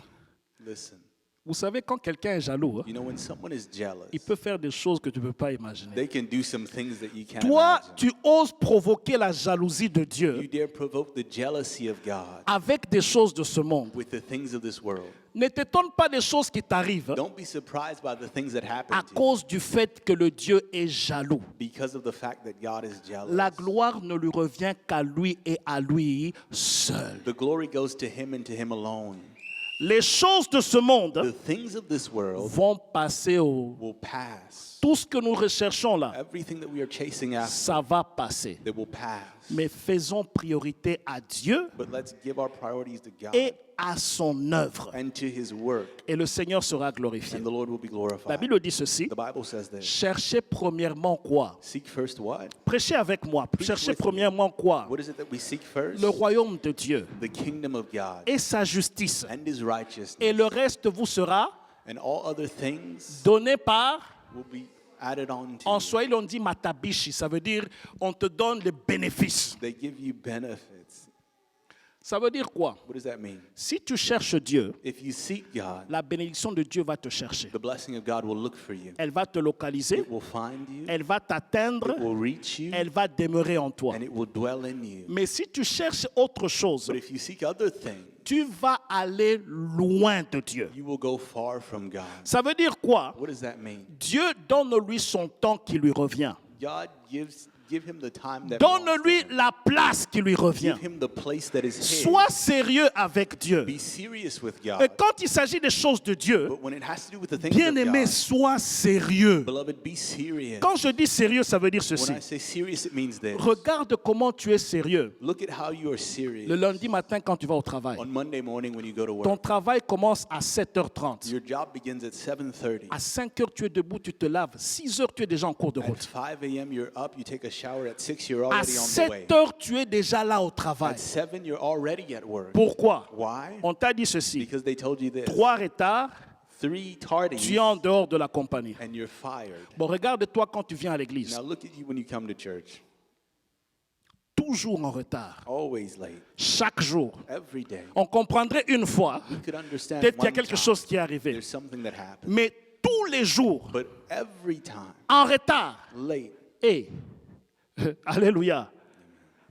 Listen, vous savez, quand quelqu'un est jaloux, hein, you know, when someone is jealous, il peut faire des choses que tu ne peux pas imaginer. they can do some things that you can't Toi, imagine. tu oses provoquer la jalousie de You Dieu dare provoke the jealousy of God avec des choses de ce monde. with the things of this world. Ne t'étonne pas des choses qui t'arrivent Don't be surprised by the things that happen à to you cause du fait que le Dieu est jaloux. because of the fact that God is jealous. La gloire ne lui revient qu'à lui et à lui seul. The glory goes to him and to him alone. Les choses de ce monde The things of this world vont passer au... will pass. Tout ce que nous recherchons là, Everything that we are chasing after, ça va passer. they will pass. Mais faisons priorité à Dieu But let's give our priorities to God et à son œuvre. and to his work, Et le Seigneur sera glorifié. and the Lord will be La glorified. Bible dit ceci. The Bible says this. Cherchez premièrement quoi? Seek first what? Prêchez avec moi. Cherchez with me. premièrement quoi? What is it that we seek first? Le royaume de Dieu The kingdom of God et sa justice. and his righteousness. Et le reste vous sera And all other things donné par... will be added on to En you. Swahili, on dit matabishi. Ça veut dire on te donne les bénéfices. They give you benefits. Ça veut dire quoi? What does that mean? Si tu cherches Dieu, If you seek God, la bénédiction de Dieu va te chercher. the blessing of God will look for you. Elle va te localiser, It will find you. elle va t'atteindre, It will reach you. elle va demeurer en toi. And it will dwell in you. Mais si tu cherches autre chose, But if you seek other things, tu vas aller loin de Dieu. you will go far from God. Ça veut dire quoi? What does that mean? Dieu donne-lui son temps qui lui revient. God give him the time that belongs to Donne-lui him. la place qui lui revient. Give him the place that is his. Sois sérieux avec Dieu. Be serious with Et God. quand il s'agit des choses de Dieu, But when it has to do with the things bien of aimé, God, sois sérieux. beloved, be serious. Quand je dis sérieux, ça veut dire ceci. When I say serious, it means this. Regarde comment tu es sérieux. Look at how you are serious. Le lundi matin, quand tu vas au travail, On Monday morning when you go to ton work, travail commence à 7h30. your job begins at 7:30. À 5h, tu es debout, tu te laves. 6h, tu es déjà en cours de At route. 5 a.m. you're up, you take a shower at 6, you're À already on the way. 7 heures, tu es déjà là au travail. At 7, you're already at work. Pourquoi? Why? On t'a dit ceci. Because they told you this. 3 retards, 3 tardies, tu es en dehors de la compagnie. and you're fired. Bon, regarde-toi quand tu viens à l'église. Now look at you when you come to church. Toujours en retard. Always late. Chaque jour. Every day. On comprendrait une fois. You could understand Peut-être qu'il y a one quelque time chose qui est arrivé. there's something that happened. Mais tous les jours, But every time, en retard. late. Et, alléluia.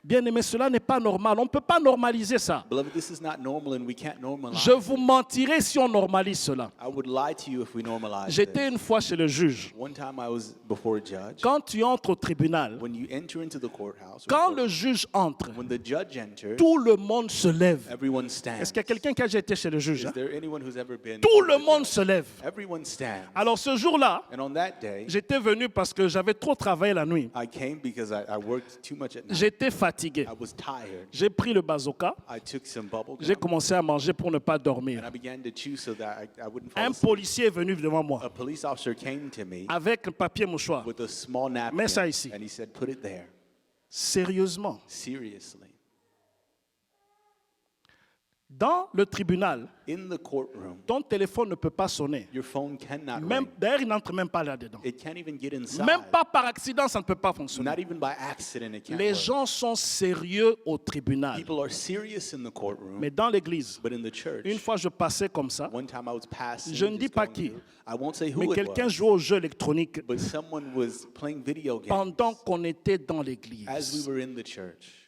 Bien-aimé, cela n'est pas normal. On ne peut pas normaliser ça. Beloved, this is not normal and we can't normalize Je vous mentirais si on normalise cela. I would lie to you if we normalized J'étais it. une fois chez le juge. One time I was before a judge. Quand tu entres au tribunal, When you enter into the courthouse, or quand court- le juge entre, when the judge enters, tout le monde se lève. everyone stands. Est-ce qu'il y a quelqu'un qui a déjà été chez le juge? Is Hein? there anyone who's ever been? Tout to le the monde judge? se lève. Everyone stands. Alors ce jour-là, And on that day, j'étais venu parce que j'avais trop travaillé la nuit. I came because I worked too much at night. J'étais fatigué. I was tired. J'ai pris le bazooka. I took some bubble J'ai gum commencé à manger pour ne pas and dormir. I began to chew so that I wouldn't fall Un asleep. policier est venu devant moi A police officer came to me avec un papier mouchoir. with a small napkin Mets ça ici. and he said, "Put it there." Sérieusement. Seriously. Dans le tribunal, In the courtroom, ton téléphone ne peut pas sonner. your phone cannot Même, ring. d'ailleurs, il n'entre même pas là-dedans. It can't even get inside. Même pas par accident, ça ne peut pas fonctionner. Not even by accident it can't Les work. gens sont sérieux au tribunal. People are serious in the courtroom, Mais dans l'église, but in the church, une fois je passais comme ça, one time I was passing, je ne dis just pas going qui, through. I won't say mais who it quelqu'un was, jouait au jeu électronique but someone was playing video games pendant qu'on était dans as we l'église. were in the church.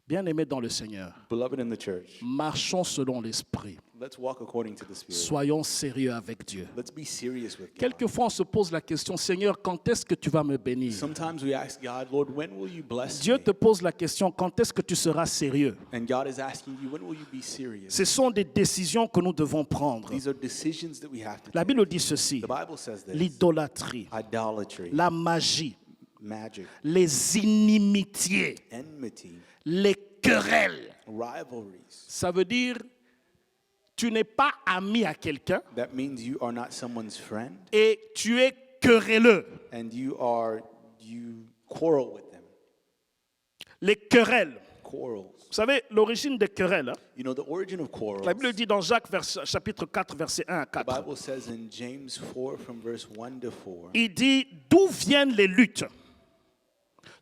Bien-aimés dans le Seigneur, Beloved in the church, marchons selon l'Esprit. let's walk according to the Spirit. Soyons sérieux avec Dieu. Let's be serious with God. Quelquefois, on se pose la question, Seigneur, quand est-ce que tu vas me bénir? Sometimes we ask God, Lord, when will you bless Dieu me? te pose la question, quand est-ce que tu seras sérieux? And God is asking you, when will you be serious? Ce sont des décisions que nous devons prendre. These are decisions that we have to La take. Bible dit ceci, The Bible says this. l'idolâtrie, Idolatry, la magie, magic, les inimitiés, enmity, les querelles. rivalries. Ça veut dire, tu n'es pas ami à quelqu'un That means you are not someone's friend et tu es querelleux. and you quarrel with them. Les querelles. Quarrels. Vous savez, l'origine des querelles, hein? You know, the origin of quarrels. La Bible dit dans Jacques chapitre 4, verset 1 à The 4. Bible says in James 4 from verse 1 to 4. Il dit, d'où viennent les luttes?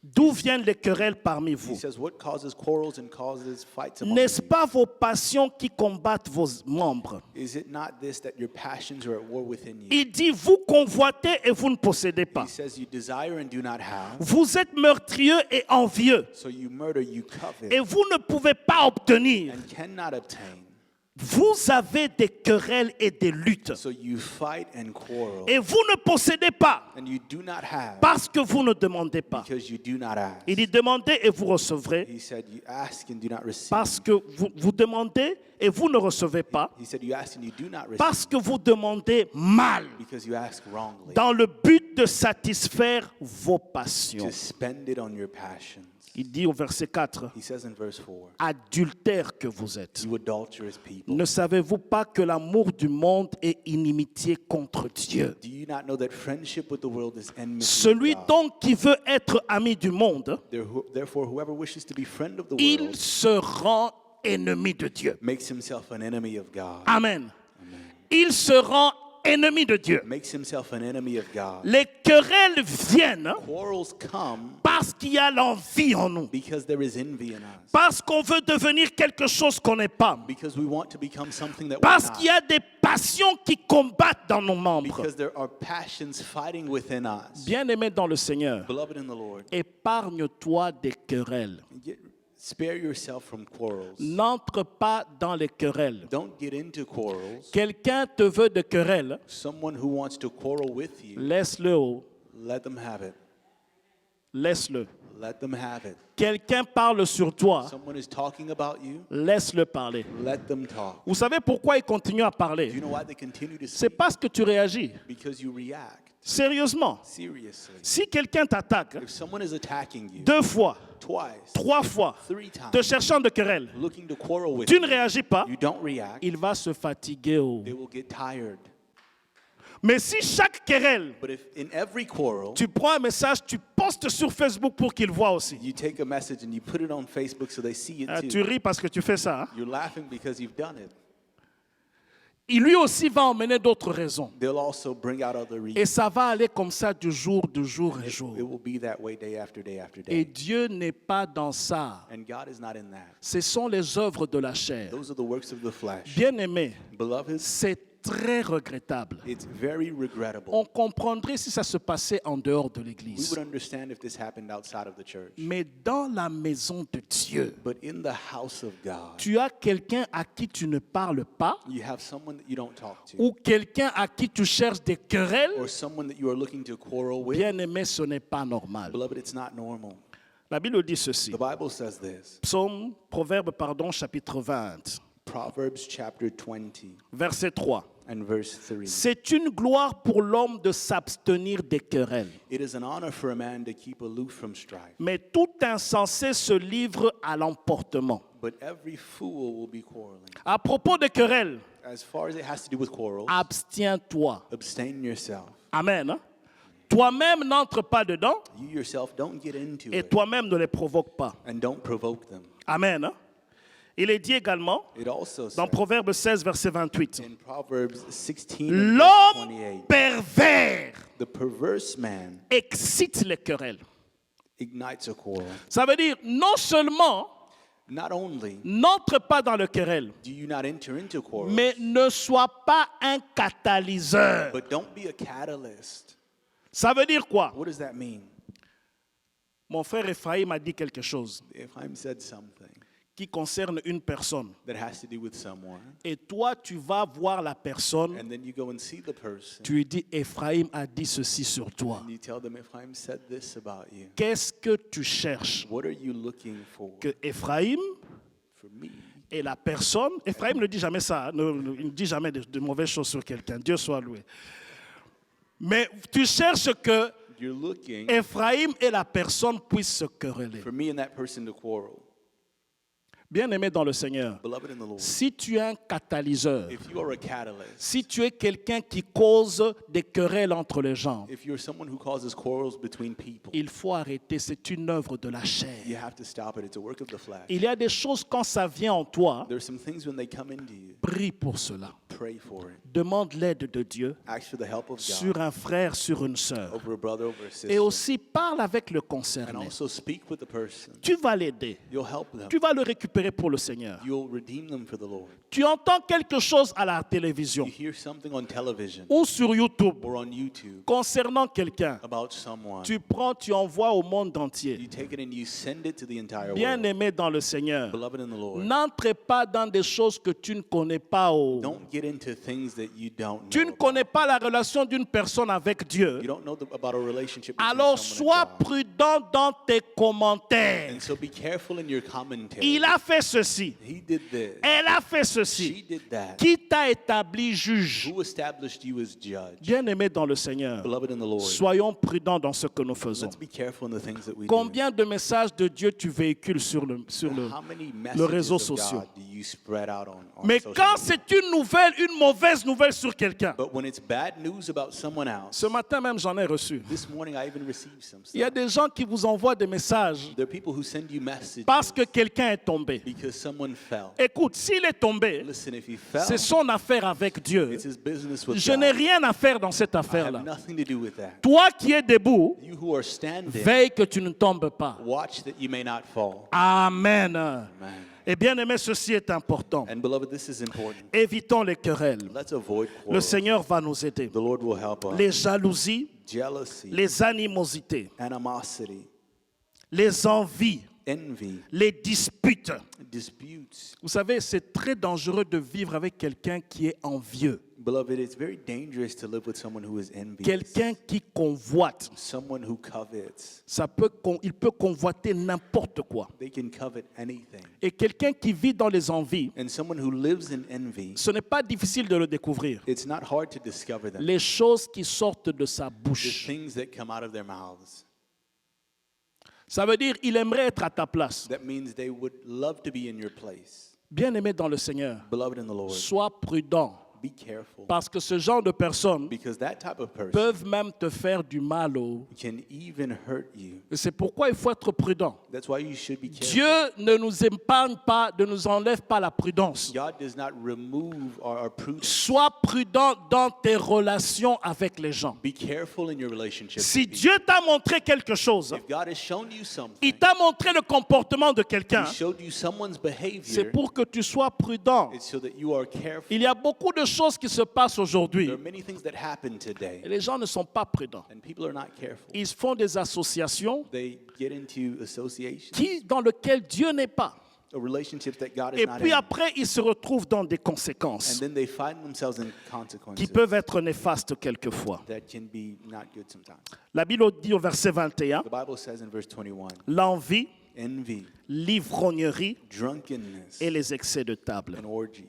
D'où viennent les querelles parmi He vous? says, what causes quarrels and causes fights among N'est-ce you? pas vos passions qui combattent vos membres? Is it not this that your passions are at war within you? Il dit, vous convoitez et vous ne possédez pas. He says you desire and do not have, Vous êtes meurtrieux et envieux so you murder, you covet, et vous ne pouvez pas obtenir. and cannot obtain. Vous avez des querelles et des luttes So you fight and quarrel, et vous ne possédez pas and you do not have parce que vous ne demandez pas. because you do not ask. Il dit, demandez et vous recevrez He said you ask and do not receive. parce que vous demandez et vous ne recevez pas He said you ask and you do not receive parce que vous demandez mal because you ask wrongly dans le but de satisfaire vos passions. to spend it on your passions. Il dit au verset 4, He says in verse 4, adultères que vous êtes. you adulterous people. Ne savez-vous pas que l'amour du monde est inimitié contre Dieu? Do you not know that friendship with the world is enmity with Celui God? donc qui veut être ami du monde, Therefore, whoever wishes to be friend of the il world se rend ennemi de Dieu. makes himself an enemy of God. Amen. Il se rend ennemi de Dieu. Makes himself an enemy of God. Les querelles viennent Quarrels come parce qu'il y a l'envie en nous. because there is envy in us. Parce qu'on veut devenir quelque chose qu'on n'est pas. Because we want to become something that Parce we're qu'il y not. a des passions qui combattent dans nos membres. Because there are passions fighting within us. Bien-aimé dans le Seigneur, Beloved in the Lord, épargne-toi des querelles. spare yourself from quarrels. N'entre pas dans les querelles. Don't get into quarrels. Quelqu'un te veut de querelles, Someone who wants to quarrel with you, laisse-le. let them have it. Laisse-le. Let them have it. Quelqu'un parle sur toi, Someone is talking about you, laisse-le parler. let them talk. Vous savez pourquoi il continue à Do you parler? know why they continue to C'est speak? parce que tu réagis. Because you react. Sérieusement, Seriously. si quelqu'un t'attaque If someone is attacking you 2 fois, twice, 3 fois, 3 times, te cherchant de querelle, looking to quarrel with tu ne you, réagis pas, you don't react, il va se fatiguer. they will get tired. Mais si chaque querelle, But if in every quarrel, tu prends un message, tu postes sur Facebook pour qu'il voit aussi. you take a message and you put it on Facebook so they see it Tu too. ris parce que tu fais ça. Hein? You're laughing because you've done it. Il lui aussi va emmener d'autres raisons. They'll also bring out other reasons. Et ça va aller comme ça de jour et It jour. will be that way day after day after Et day. Dieu n'est pas dans ça. And God is not in that. Ce sont les œuvres de la chair. Those are the works of the flesh. Bien-aimé, Beloved, c'est très regrettable. it's very regrettable. On comprendrait si ça se passait en dehors de We l'église. would understand if this happened outside of the church. Mais dans la maison de Dieu, But in the house of God, tu as quelqu'un à qui tu ne parles pas you have someone that you don't talk to, ou quelqu'un à qui tu cherches des querelles. or someone that you are looking to quarrel with. Bien-aimé, ce n'est pas normal. Beloved, it's not normal. La Bible dit ceci. The Bible says this. Chapitre 20, Proverbs chapter 20 verset 3. and verse 3. C'est une gloire pour l'homme de s'abstenir des querelles. It is an honor for a man to keep aloof from strife, Mais tout insensé se livre à l'emportement. but every fool will be quarreling. À propos des querelles, As far as it has to do with quarrels, abstiens-toi. abstain yourself. Amen. Hein? Toi-même n'entre pas dedans You yourself don't get into et it, toi-même ne les provoque pas. and don't provoke them. Amen. Hein? Il est dit également It also dans says Proverbe 16, verset 28. in Proverbs 16 and verse L'homme 28, pervers the perverse man excite les querelles. ignites a quarrel. Ça veut dire non seulement Not only n'entre pas dans le querelle, do you not enter into quarrels, mais ne sois pas un catalyseur. but don't be a catalyst. Ça veut dire quoi? What does that mean? Mon frère Ephraim a dit quelque chose Ephraim said something qui concerne une personne. that has to do with someone, Et toi, tu vas voir la personne, and then you go and see the person, tu lui dis, Ephraim a dit ceci sur toi. and you tell them, Ephraim said this about you. Qu'est-ce que tu cherches? What are you looking for? Que Ephraim For me. et la personne, Ephraim ne dit jamais ça, hein, il ne dit jamais de mauvaises choses sur quelqu'un, Dieu soit loué. Mais tu cherches que You're looking Ephraim et la personne puissent se quereller. for me and that person to quarrel. Bien-aimé dans le Seigneur, Beloved in the Lord, si tu es un catalyseur, if you are a catalyst, si tu es quelqu'un qui cause des querelles entre les gens, if you're someone who causes quarrels between people, il faut arrêter, c'est une œuvre de la you chair. have to stop it. It's a work of the flesh. Il y a des choses quand ça vient en toi, There's some things when they come into you, prie pour cela. pray for it. Demande l'aide de Dieu Ask for the help of sur God un frère, sur une sœur. over a brother, over a sister. Et aussi parle avec le And concerné. also speak with the person. Tu vas l'aider. You'll help them. Tu vas le récupérer pour le Seigneur. You'll redeem them for the Lord. Tu entends quelque chose à la télévision You hear something on television ou sur YouTube or on YouTube concernant quelqu'un. about someone. Tu prends, tu envoies au monde You entier. take it and you send it to the entire world. Bien-aimé dans le Seigneur, Beloved in the Lord, n'entre pas dans des choses que tu ne connais pas. don't get into things that you don't Tu know ne connais pas la relation d'une personne avec Dieu. You don't know about a relationship between Alors someone sois and God. prudent dans tes commentaires. And so be careful in your commentary. Il a fait ceci. He did this. Elle a fait She ceci. did that. Qui t'a établi juge? Who established you as judge? Bien-aimé dans le Seigneur, Beloved in the Lord, soyons prudents dans ce que nous faisons. let's be careful in the things that we do. Combien de messages de Dieu tu véhicules sur How many le réseau messages of social? God do you spread out on Mais social quand media? c'est une nouvelle, une mauvaise nouvelle sur quelqu'un, But when it's bad news about someone else, ce matin même j'en ai reçu. this morning I even received some Il y a stuff. des gens qui vous envoient des messages There are people who send you messages parce que quelqu'un est tombé. because someone fell. Écoute, s'il est tombé, Listen, if he fell, c'est son affaire avec Dieu. it's his business with Je God. n'ai rien à faire dans cette I have affaire-là. nothing to do with that. Toi qui es debout, You who are standing, veille que tu ne tombes pas. watch that you may not fall. Amen. Amen. Et bien aimé, ceci est important. And beloved, this is important. Évitons les querelles. Let's avoid Le quarrels. Seigneur va nous aider. The Lord will help us. Les jalousies, Jealousy, les animosités, animosity, les envies, envy, les disputes. disputes. Vous savez, c'est très dangereux de vivre avec quelqu'un qui est envieux, Beloved, it's very dangerous to live with someone who is envious. quelqu'un qui convoite. Someone who covets. Il peut convoiter n'importe quoi. They can covet anything. Et quelqu'un qui vit dans les envies, And someone who lives in envy, ce n'est pas difficile de le découvrir. it's not hard to discover them. Les choses qui sortent de sa The bouche. things that come out of their mouths. Ça veut dire il aimerait être à ta place. That means they would love to be in your place. Bien-aimé dans le Seigneur, Beloved in the Lord, sois prudent. be be careful. Parce que ce genre de personnes Because that type of person peuvent même te faire du mal. can even hurt you. Et c'est pourquoi il faut être prudent. That's why you should be careful. Dieu ne nous épargne pas, ne nous enlève pas la prudence. God does not remove our prudence. Sois prudent dans tes relations avec les gens. Be careful in your relationship. Si with people. Dieu t'a montré quelque chose, If God has shown you something, il t'a montré le comportement de quelqu'un, He showed you someone's c'est behavior, pour que tu sois prudent. it's so that you are careful. Il y a beaucoup de choses qui se passent aujourd'hui There are many things that happen today, et les gens ne sont pas prudents. and people are not careful. Ils font des associations They get into associations, dans lesquelles Dieu n'est pas. or relationships that God is Et not puis in. après, ils se retrouvent dans des And conséquences then they find themselves in qui consequences peuvent être néfastes quelquefois. that can be not good sometimes. La Bible dit au verset 21, The Bible says in verse 21, l'envie, envy, l'ivrognerie drunkenness, et les excès de table. and orgies.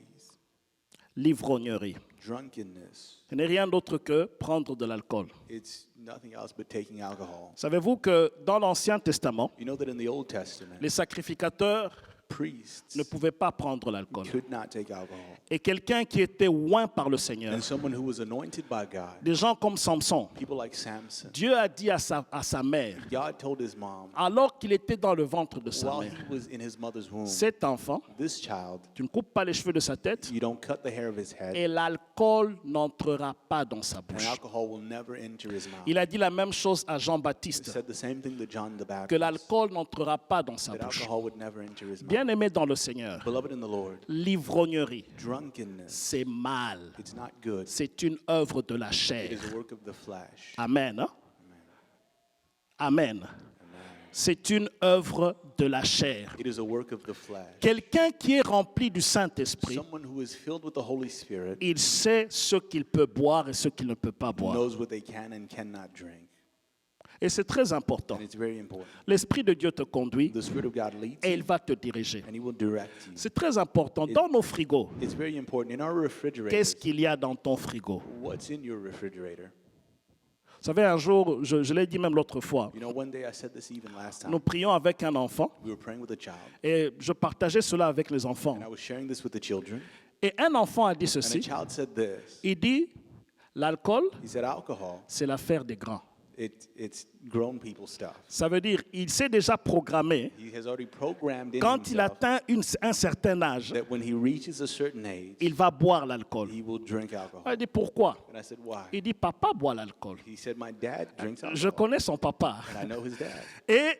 L'ivrognerie. Drunkenness, Ce n'est rien d'autre que prendre de l'alcool. it's nothing else but taking alcohol. Savez-vous que dans l'Ancien Testament, You know that in the Old Testament, les sacrificateurs priests ne pouvaient pas prendre l'alcool. could not take alcohol. Et quelqu'un qui était oint par le Seigneur, And someone who was anointed by God, des gens comme Samson, people like Samson, Dieu a dit à sa mère, God told his mom, alors qu'il était dans le ventre de sa while mère, he was in his mother's womb, cet enfant, this child, tu ne coupes pas les cheveux de sa tête you don't cut the hair of his head, et l'alcool n'entrera pas dans sa and bouche. alcohol will never enter his mouth. Il a dit la même chose à He Jean-Baptiste, said the same thing to John the que Baptist, l'alcool n'entrera pas dans sa that bouche. alcohol would never enter his mouth. Bien-aimé dans le Seigneur, Beloved in the Lord, l'ivrognerie, drunkenness, c'est mal. it's not good. C'est une œuvre de la It chair. is a work of the flesh. Amen. Hein? Amen. C'est une œuvre de la chair. It is a work of the flesh. Quelqu'un qui est rempli du Saint-Esprit, Someone who is filled with the Holy Spirit il sait ce qu'il peut boire et ce qu'il ne peut pas boire. knows what they can and cannot drink. Et c'est très important. And it's very important. L'Esprit de Dieu te conduit The Spirit of God leads et you il va te diriger. and He will direct you. C'est très important. Dans nos frigos, It's very important. In our refrigerator, qu'est-ce qu'il y a dans ton frigo? what's in your refrigerator? Vous savez, un jour, je l'ai dit même l'autre fois, You know, one day I said this even last nous time. prions avec un enfant We were praying with a child, et je partageais cela avec les enfants. and I was sharing this with the children. Et un enfant a dit And a ceci, child said this. il dit, l'alcool, He said, alcohol, c'est l'affaire des grands. it's grown people stuff. Ça veut dire, il s'est déjà programmé, He has already programmed in quand il himself atteint un certain âge, that when he reaches a certain age, il va boire l'alcool. he will drink alcohol. Il dit, pourquoi? And I said, why? Il dit, papa boit l'alcool. He said, my dad drinks Je alcohol. connais son papa. And I know his dad. Et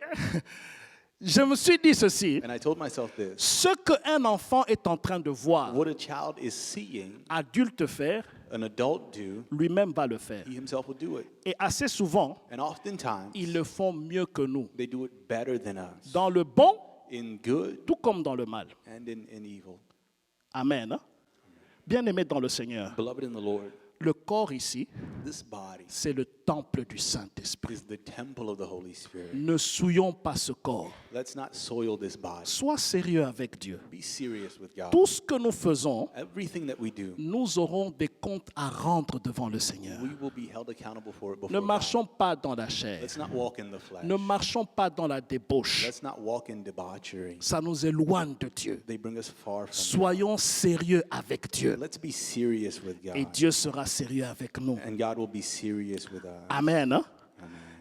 je me suis dit ceci, And I told myself this. ce qu'un enfant est en train de voir, What a child is seeing adulte faire, an adult do, lui-même va le faire. he himself will do it. Et assez souvent, And oftentimes, ils le font mieux que nous, they do it better than us. dans le bon, In good tout comme dans le mal. and in evil. Amen. Hein? Bien-aimé dans le Seigneur, Beloved in the Lord, le corps ici, this body c'est le temple du Saint-Esprit. is the temple of the Holy Spirit. Ne souillons pas ce corps. Let's not soil this body. Sois sérieux avec Dieu. Be serious with God. Tout ce que nous faisons, Everything that we do, nous aurons des comptes à rendre devant le Seigneur. we will be held accountable for it Ne before God. marchons pas dans la chair. Let's not walk in the flesh. Ne marchons pas dans la débauche. Let's not walk in debauchery. Ça nous éloigne de Dieu. They bring us far from God. Soyons sérieux avec Dieu. Let's be serious with Et God. Dieu sera sérieux avec nous. And God will be serious with us. Amen. Hein?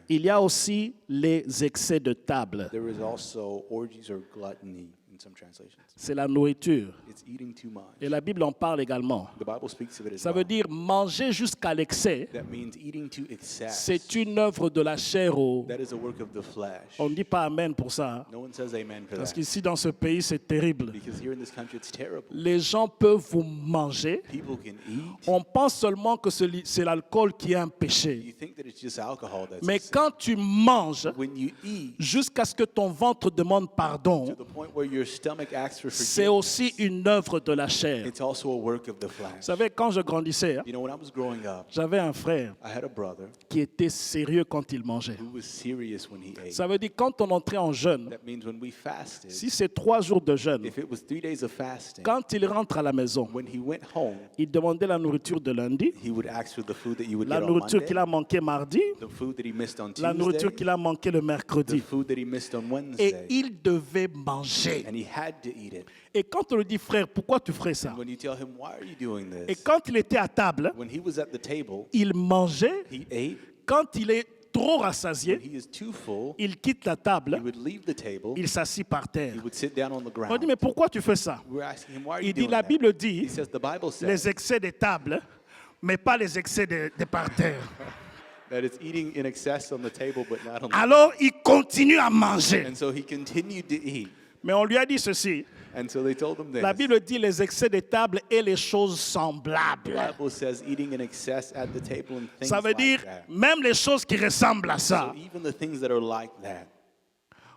Il y a aussi les excès de table. There is also orgies or gluttony in some translations. C'est la nourriture. It's eating too much. Et la Bible en parle également. The Bible speaks of it as Ça well. veut dire manger jusqu'à l'excès. That means eating to excess. C'est une œuvre de la chair. That is a work of the flesh. On ne dit pas Amen pour ça. hein. No one says amen for Parce that. qu'ici, dans ce pays, c'est terrible. Because here in this country, it's terrible. Les gens peuvent vous manger. People can eat. On pense seulement que c'est l'alcool qui est un péché. You think that it's just alcohol that's Mais a sin. quand tu manges, When you eat, jusqu'à ce que ton ventre demande pardon, to the point where your stomach asks for c'est forgiveness, aussi une œuvre de la chair. it's also a work of the Vous flesh. savez, quand je grandissais, hein, You know, when I was growing up, j'avais un frère I had a brother qui était sérieux quand il mangeait. who was serious when he ate. Ça veut dire quand on entrait en jeûne, That means when we fasted, si c'est 3 jours de jeûne, if it was 3 days of fasting, quand il rentre à la maison, when he went home, il demandait la nourriture de lundi, he would ask for the food that you would la get on nourriture Monday, qu'il a manqué mardi, the food that he missed on la nourriture Tuesday, qu'il a manqué le the mercredi. food that he missed on Et Wednesday, il devait manger. and he had to eat it. Et quand on lui dit, frère, pourquoi tu ferais ça? When you tell him, why are you doing Et this? quand il était à table, When he was at the table, il mangeait. he ate. Quand il est trop When rassasié, he is too full, il quitte la he table, would leave the table. il s'assit par terre. He would sit down on the On dit, ground. mais pourquoi tu fais ça? We're asking him, why are you Il dit, doing la that? Bible He dit, says, the Bible says les excès des tables, mais pas les excès des parterres. that it's eating in excess on the table, but not on the Alors, il continue à manger. And so he continued to eat. Mais on lui a dit ceci. And so they told him this. La Bible dit les excès des tables et les choses semblables. The Bible says eating in excess at the table and things Ça veut like dire that. même les choses qui ressemblent à ça. So even the things that are like that.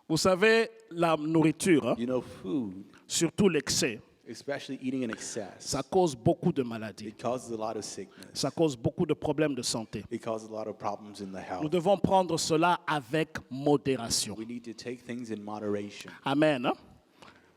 Vous savez, la nourriture, hein, You know, food, surtout l'excès, especially eating in excess, ça cause beaucoup de maladies. it causes a lot of sickness. Ça cause beaucoup de problèmes de santé. It causes a lot of problems in the Nous health. devons prendre cela avec modération. We need to take things in moderation, Amen. Hein?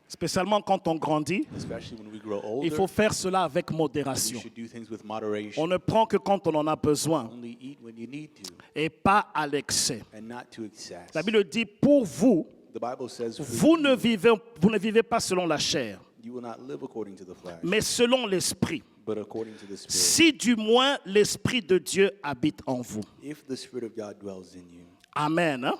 Spécialement quand on grandit, especially when we grow il older. faut faire cela avec We modération. should do things with moderation. On ne prend que quand on en a besoin Only eat when you need to et pas à l'excès. and not to excess. La Bible dit, pour vous, The Bible says for vous you, ne vivez pas selon la chair, you will not live according to the flesh, mais selon l'esprit. but according to the Spirit. Si du moins l'esprit de Dieu habite en vous. If the Spirit of God dwells in you. Amen. Hein?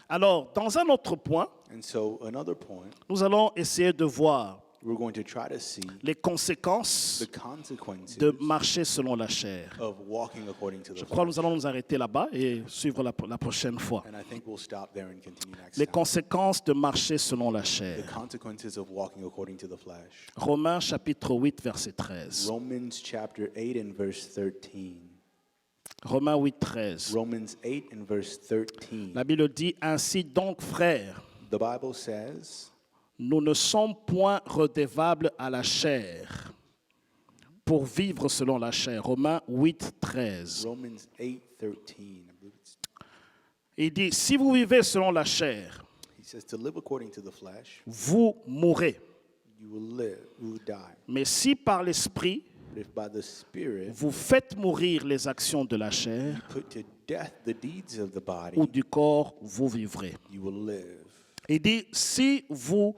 Alors, dans un autre point, And so another point, nous allons essayer de voir we're going to try to see les conséquences the consequences de marcher selon la chair. of walking according to the Je crois que flesh. nous allons nous arrêter là-bas et suivre la prochaine fois. And I think we'll stop there and continue next Les time. conséquences de marcher selon la The chair. consequences of walking according to the flesh. Romains chapitre 8, verset 13. Romans chapter 8 and verse 13. Romains 8, 13. Romans 8 and verse 13. La Bible dit, ainsi donc, frères, The Bible says, nous ne sommes point redevables à la chair pour vivre selon la chair. Romains 8, 13. Romans 8, 13. I believe it's- Il dit, si vous vivez selon la chair, He says, to live according to the flesh, vous mourrez. you will live, you will die. Mais si par l'esprit, But if by the Spirit vous faites mourir les actions de la chair put to death the deeds of the body, ou du corps, vous vivrez. you will live. Il dit, si vous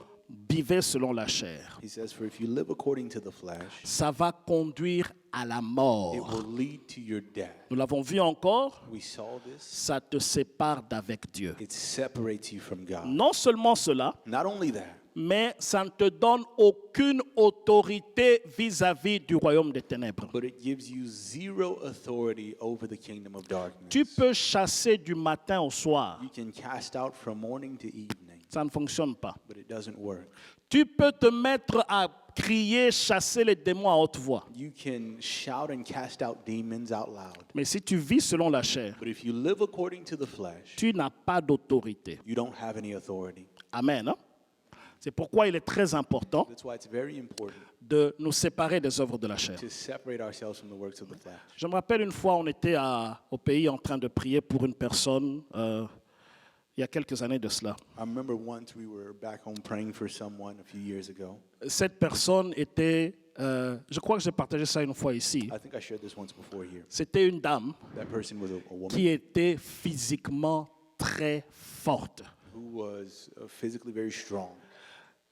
vivez selon la chair, He says, for if you live according to the flesh, ça va conduire à la it mort. will lead to your death. Nous l'avons vu encore, We saw this. ça te sépare d'avec Dieu. It separates you from God. Non seulement cela, Not only that, mais ça ne te donne aucune autorité vis-à-vis du royaume des ténèbres. but it gives you zero authority over the kingdom of darkness. Tu peux chasser du matin au soir, You can cast out from morning to evening, ça ne fonctionne pas. but it doesn't work. Tu peux te mettre à crier, chasser les démons à haute voix. You can shout and cast out demons out loud, Mais si tu vis selon la chair, but if you live according to the flesh, tu n'as pas d'autorité. you don't have any authority. Amen. Hein? C'est pourquoi il est très important That's why it's very important de nous séparer des œuvres de la chair. to separate ourselves from the works of the flesh. Je me rappelle une fois, on était au pays en train de prier pour une personne, il y a quelques années de cela. I remember once we were back home praying for someone a few years ago. Cette personne était, je crois que j'ai partagé ça une fois ici, I think I shared this once before here. c'était une dame That person was a woman qui était physiquement très forte. who was physically very strong.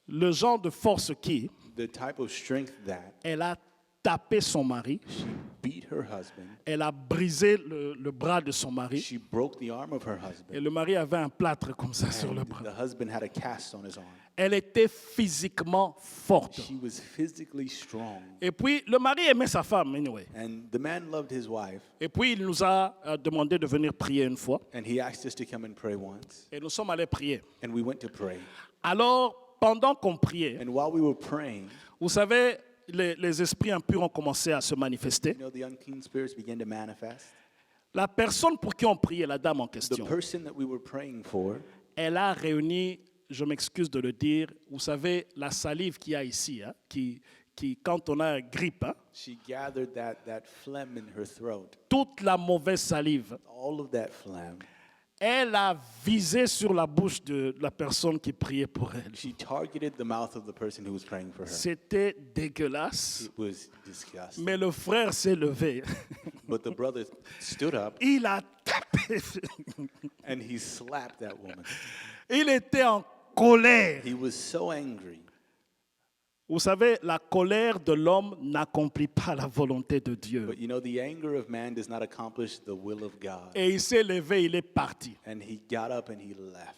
Le genre de force qui, The type of strength that elle a tapé son mari, she beat her husband. elle a brisé le bras de son mari, She broke the arm of her et husband. le mari avait un plâtre comme ça sur le And bras. the husband had a cast on his arm. Elle était physiquement forte. She was physically strong. Et puis, le mari aimait sa femme, anyway. And the man loved his wife. Et puis, il nous a demandé de venir prier une fois. And he asked us to come and pray once. Et nous sommes allés prier. And we went to pray. Alors, pendant qu'on priait, And while we were praying, vous savez, les esprits impurs ont commencé à se manifester. you know, the unclean spirits began to manifest. La personne pour qui on priait, la dame en The question, person that we were praying for, elle a réuni, je m'excuse de le dire, vous savez, la salive qu'il y a ici, hein, qui, quand on a grippe, hein, she gathered that phlegm in her throat. toute la mauvaise salive, All of that phlegm. elle a visé sur la bouche de la personne qui priait pour elle. She targeted the mouth of the person who was praying for her. C'était dégueulasse, It was disgusting. mais le frère s'est levé. But the brother stood up Il a tapé. and he slapped that woman. Il était en colère. He was so angry. Vous savez, la colère de l'homme n'accomplit pas la volonté de Dieu. But you know, the anger of man does not accomplish the will of God. Et il s'est levé, il est parti. And he got up and he left.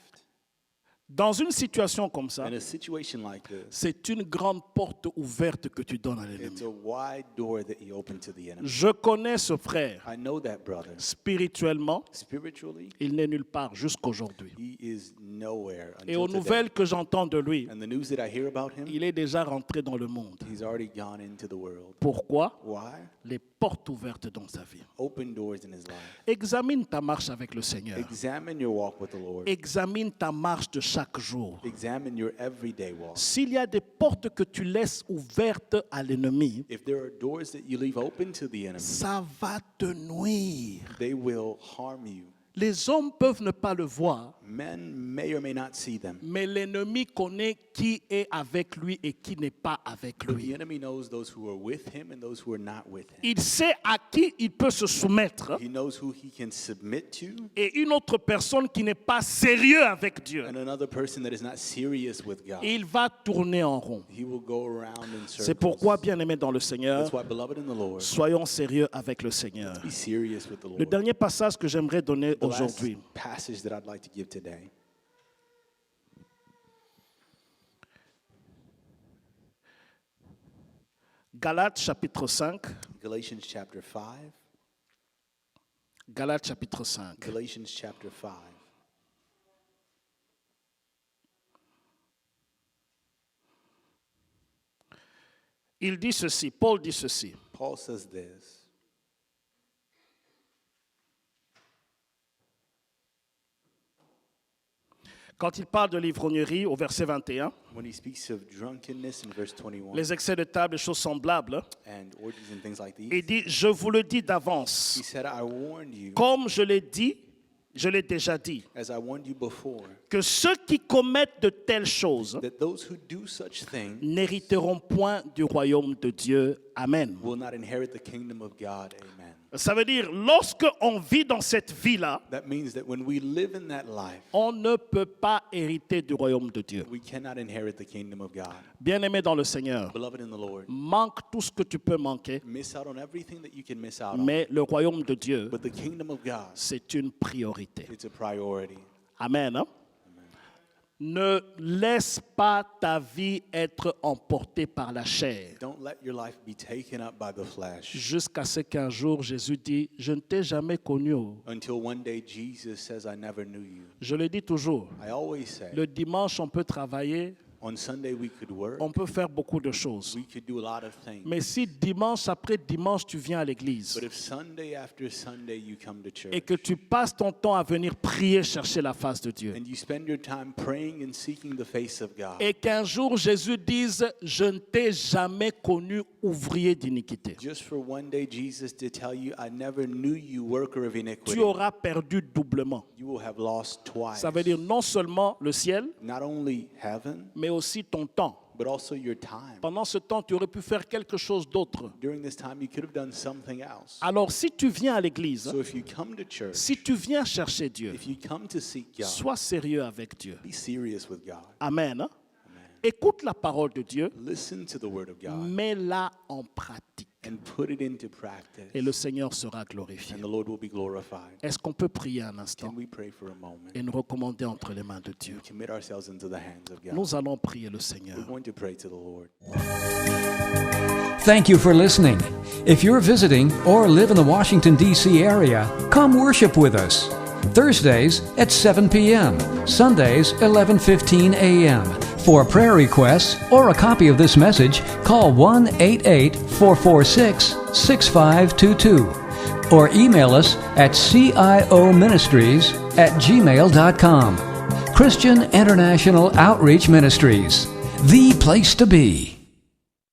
Dans une situation comme ça, In a situation like this, c'est une grande porte ouverte que tu donnes à it's l'ennemi. a wide door that you open to the enemy. Je connais ce frère. I know that brother. Spirituellement, Spiritually, il n'est nulle part jusqu'aujourd'hui. he is nowhere Et until aux today. nouvelles que j'entends de lui, And the news that I hear about him, il est déjà rentré dans le monde. he's already gone into the world. Pourquoi? Why? Les portes ouvertes dans sa vie. Open doors in his life. Examine ta marche avec le Seigneur. Examine your walk with the Lord. Examine ta marche de chaque jour. Examine your everyday walk. S'il y a des portes que tu laisses ouvertes à l'ennemi, If there are doors that you leave open to the enemy, ça va te nuire. they will harm you. Les hommes peuvent ne pas le voir, Men may or may not see them. mais l'ennemi connaît qui est avec lui et qui n'est pas avec But the lui. enemy knows those who are with him and those who are not with him. Il sait à qui il peut se soumettre He knows who he can submit to et une autre personne qui n'est pas sérieux avec Dieu. and another person that is not serious with God. Il va tourner en rond. He will go around in circles. C'est pourquoi, bien-aimés dans le Seigneur, That's why, beloved in the Lord, soyons sérieux avec le Seigneur. be serious with the Le Lord. dernier passage que j'aimerais donner The last aujourd'hui, passage that I'd like to give today, Galates chapitre 5. Galatians chapter 5. Galates chapitre 5. Galatians chapter 5. Il dit ceci, Paul dit ceci. Paul says this. Quand il parle de l'ivrognerie au verset 21, When he speaks of drunkenness in verse 21 les excès de table et choses semblables, and orgies and things like these, il dit, je vous le dis he d'avance, said, I warned you, comme je l'ai déjà dit, as I warned you before, que ceux qui commettent de telles choses that those who do such things n'hériteront point du royaume de Dieu. Amen. will not inherit the kingdom of God. Amen. Ça veut dire, lorsque on vit dans cette vie-là, That means that when we live in that life, on ne peut pas hériter du royaume de Dieu. we cannot inherit the kingdom of God. Bien-aimé dans le Seigneur, Beloved in the Lord, manque tout ce que tu peux manquer, miss out on everything that you can miss out on. mais le royaume de Dieu, But the kingdom of God, c'est une priorité. it's a priority. Amen. Hein? Ne laisse pas ta vie être emportée par la chair. Don't let your life be taken up by the flesh. Jusqu'à ce qu'un jour Jésus dit, je ne t'ai jamais connu. Until one day Jesus says, I never knew you. Je le dis toujours, I always say, le dimanche on peut travailler, on Sunday we could work, on peut faire beaucoup de choses. we could do a lot of things. Mais si dimanche après dimanche tu viens à l'église But if Sunday after Sunday you come to church et que tu passes ton temps à venir prier, chercher la face de Dieu, and you spend your time praying and seeking the face of God, et qu'un jour Jésus dise, je ne t'ai jamais connu ouvrier d'iniquité, just for one day Jesus to tell you, I never knew you, worker of iniquity, tu auras perdu doublement. you will have lost twice. Ça veut dire non seulement le ciel, Not only heaven, mais aussi ton temps. but also your time. Pendant ce temps, tu aurais pu faire quelque chose d'autre. During this time, you could have done something else. Alors, si tu viens à l'église, So if you come to church, si tu viens chercher Dieu, if you come to seek God, sois sérieux avec Dieu. be serious with God. Amen. Hein? Écoute la parole de Dieu, Listen to the word of God mets-la en pratique. and put it into practice. Et le Seigneur sera glorifié. And the Lord will be glorified. Est-ce qu'on peut prier un instant Can we pray for a moment? et nous recommander entre les mains de Dieu? Commit ourselves into the hands of God. Nous allons prier le Seigneur. We're going to pray to the Lord. Thank you for listening. If you're visiting or live in the Washington, D.C. area, come worship with us. Thursdays at 7 p.m., Sundays 11:15 a.m. For prayer requests or a copy of this message, call 1-888-446-6522 or email us at cioministries@gmail.com. Christian International Outreach Ministries, the place to be.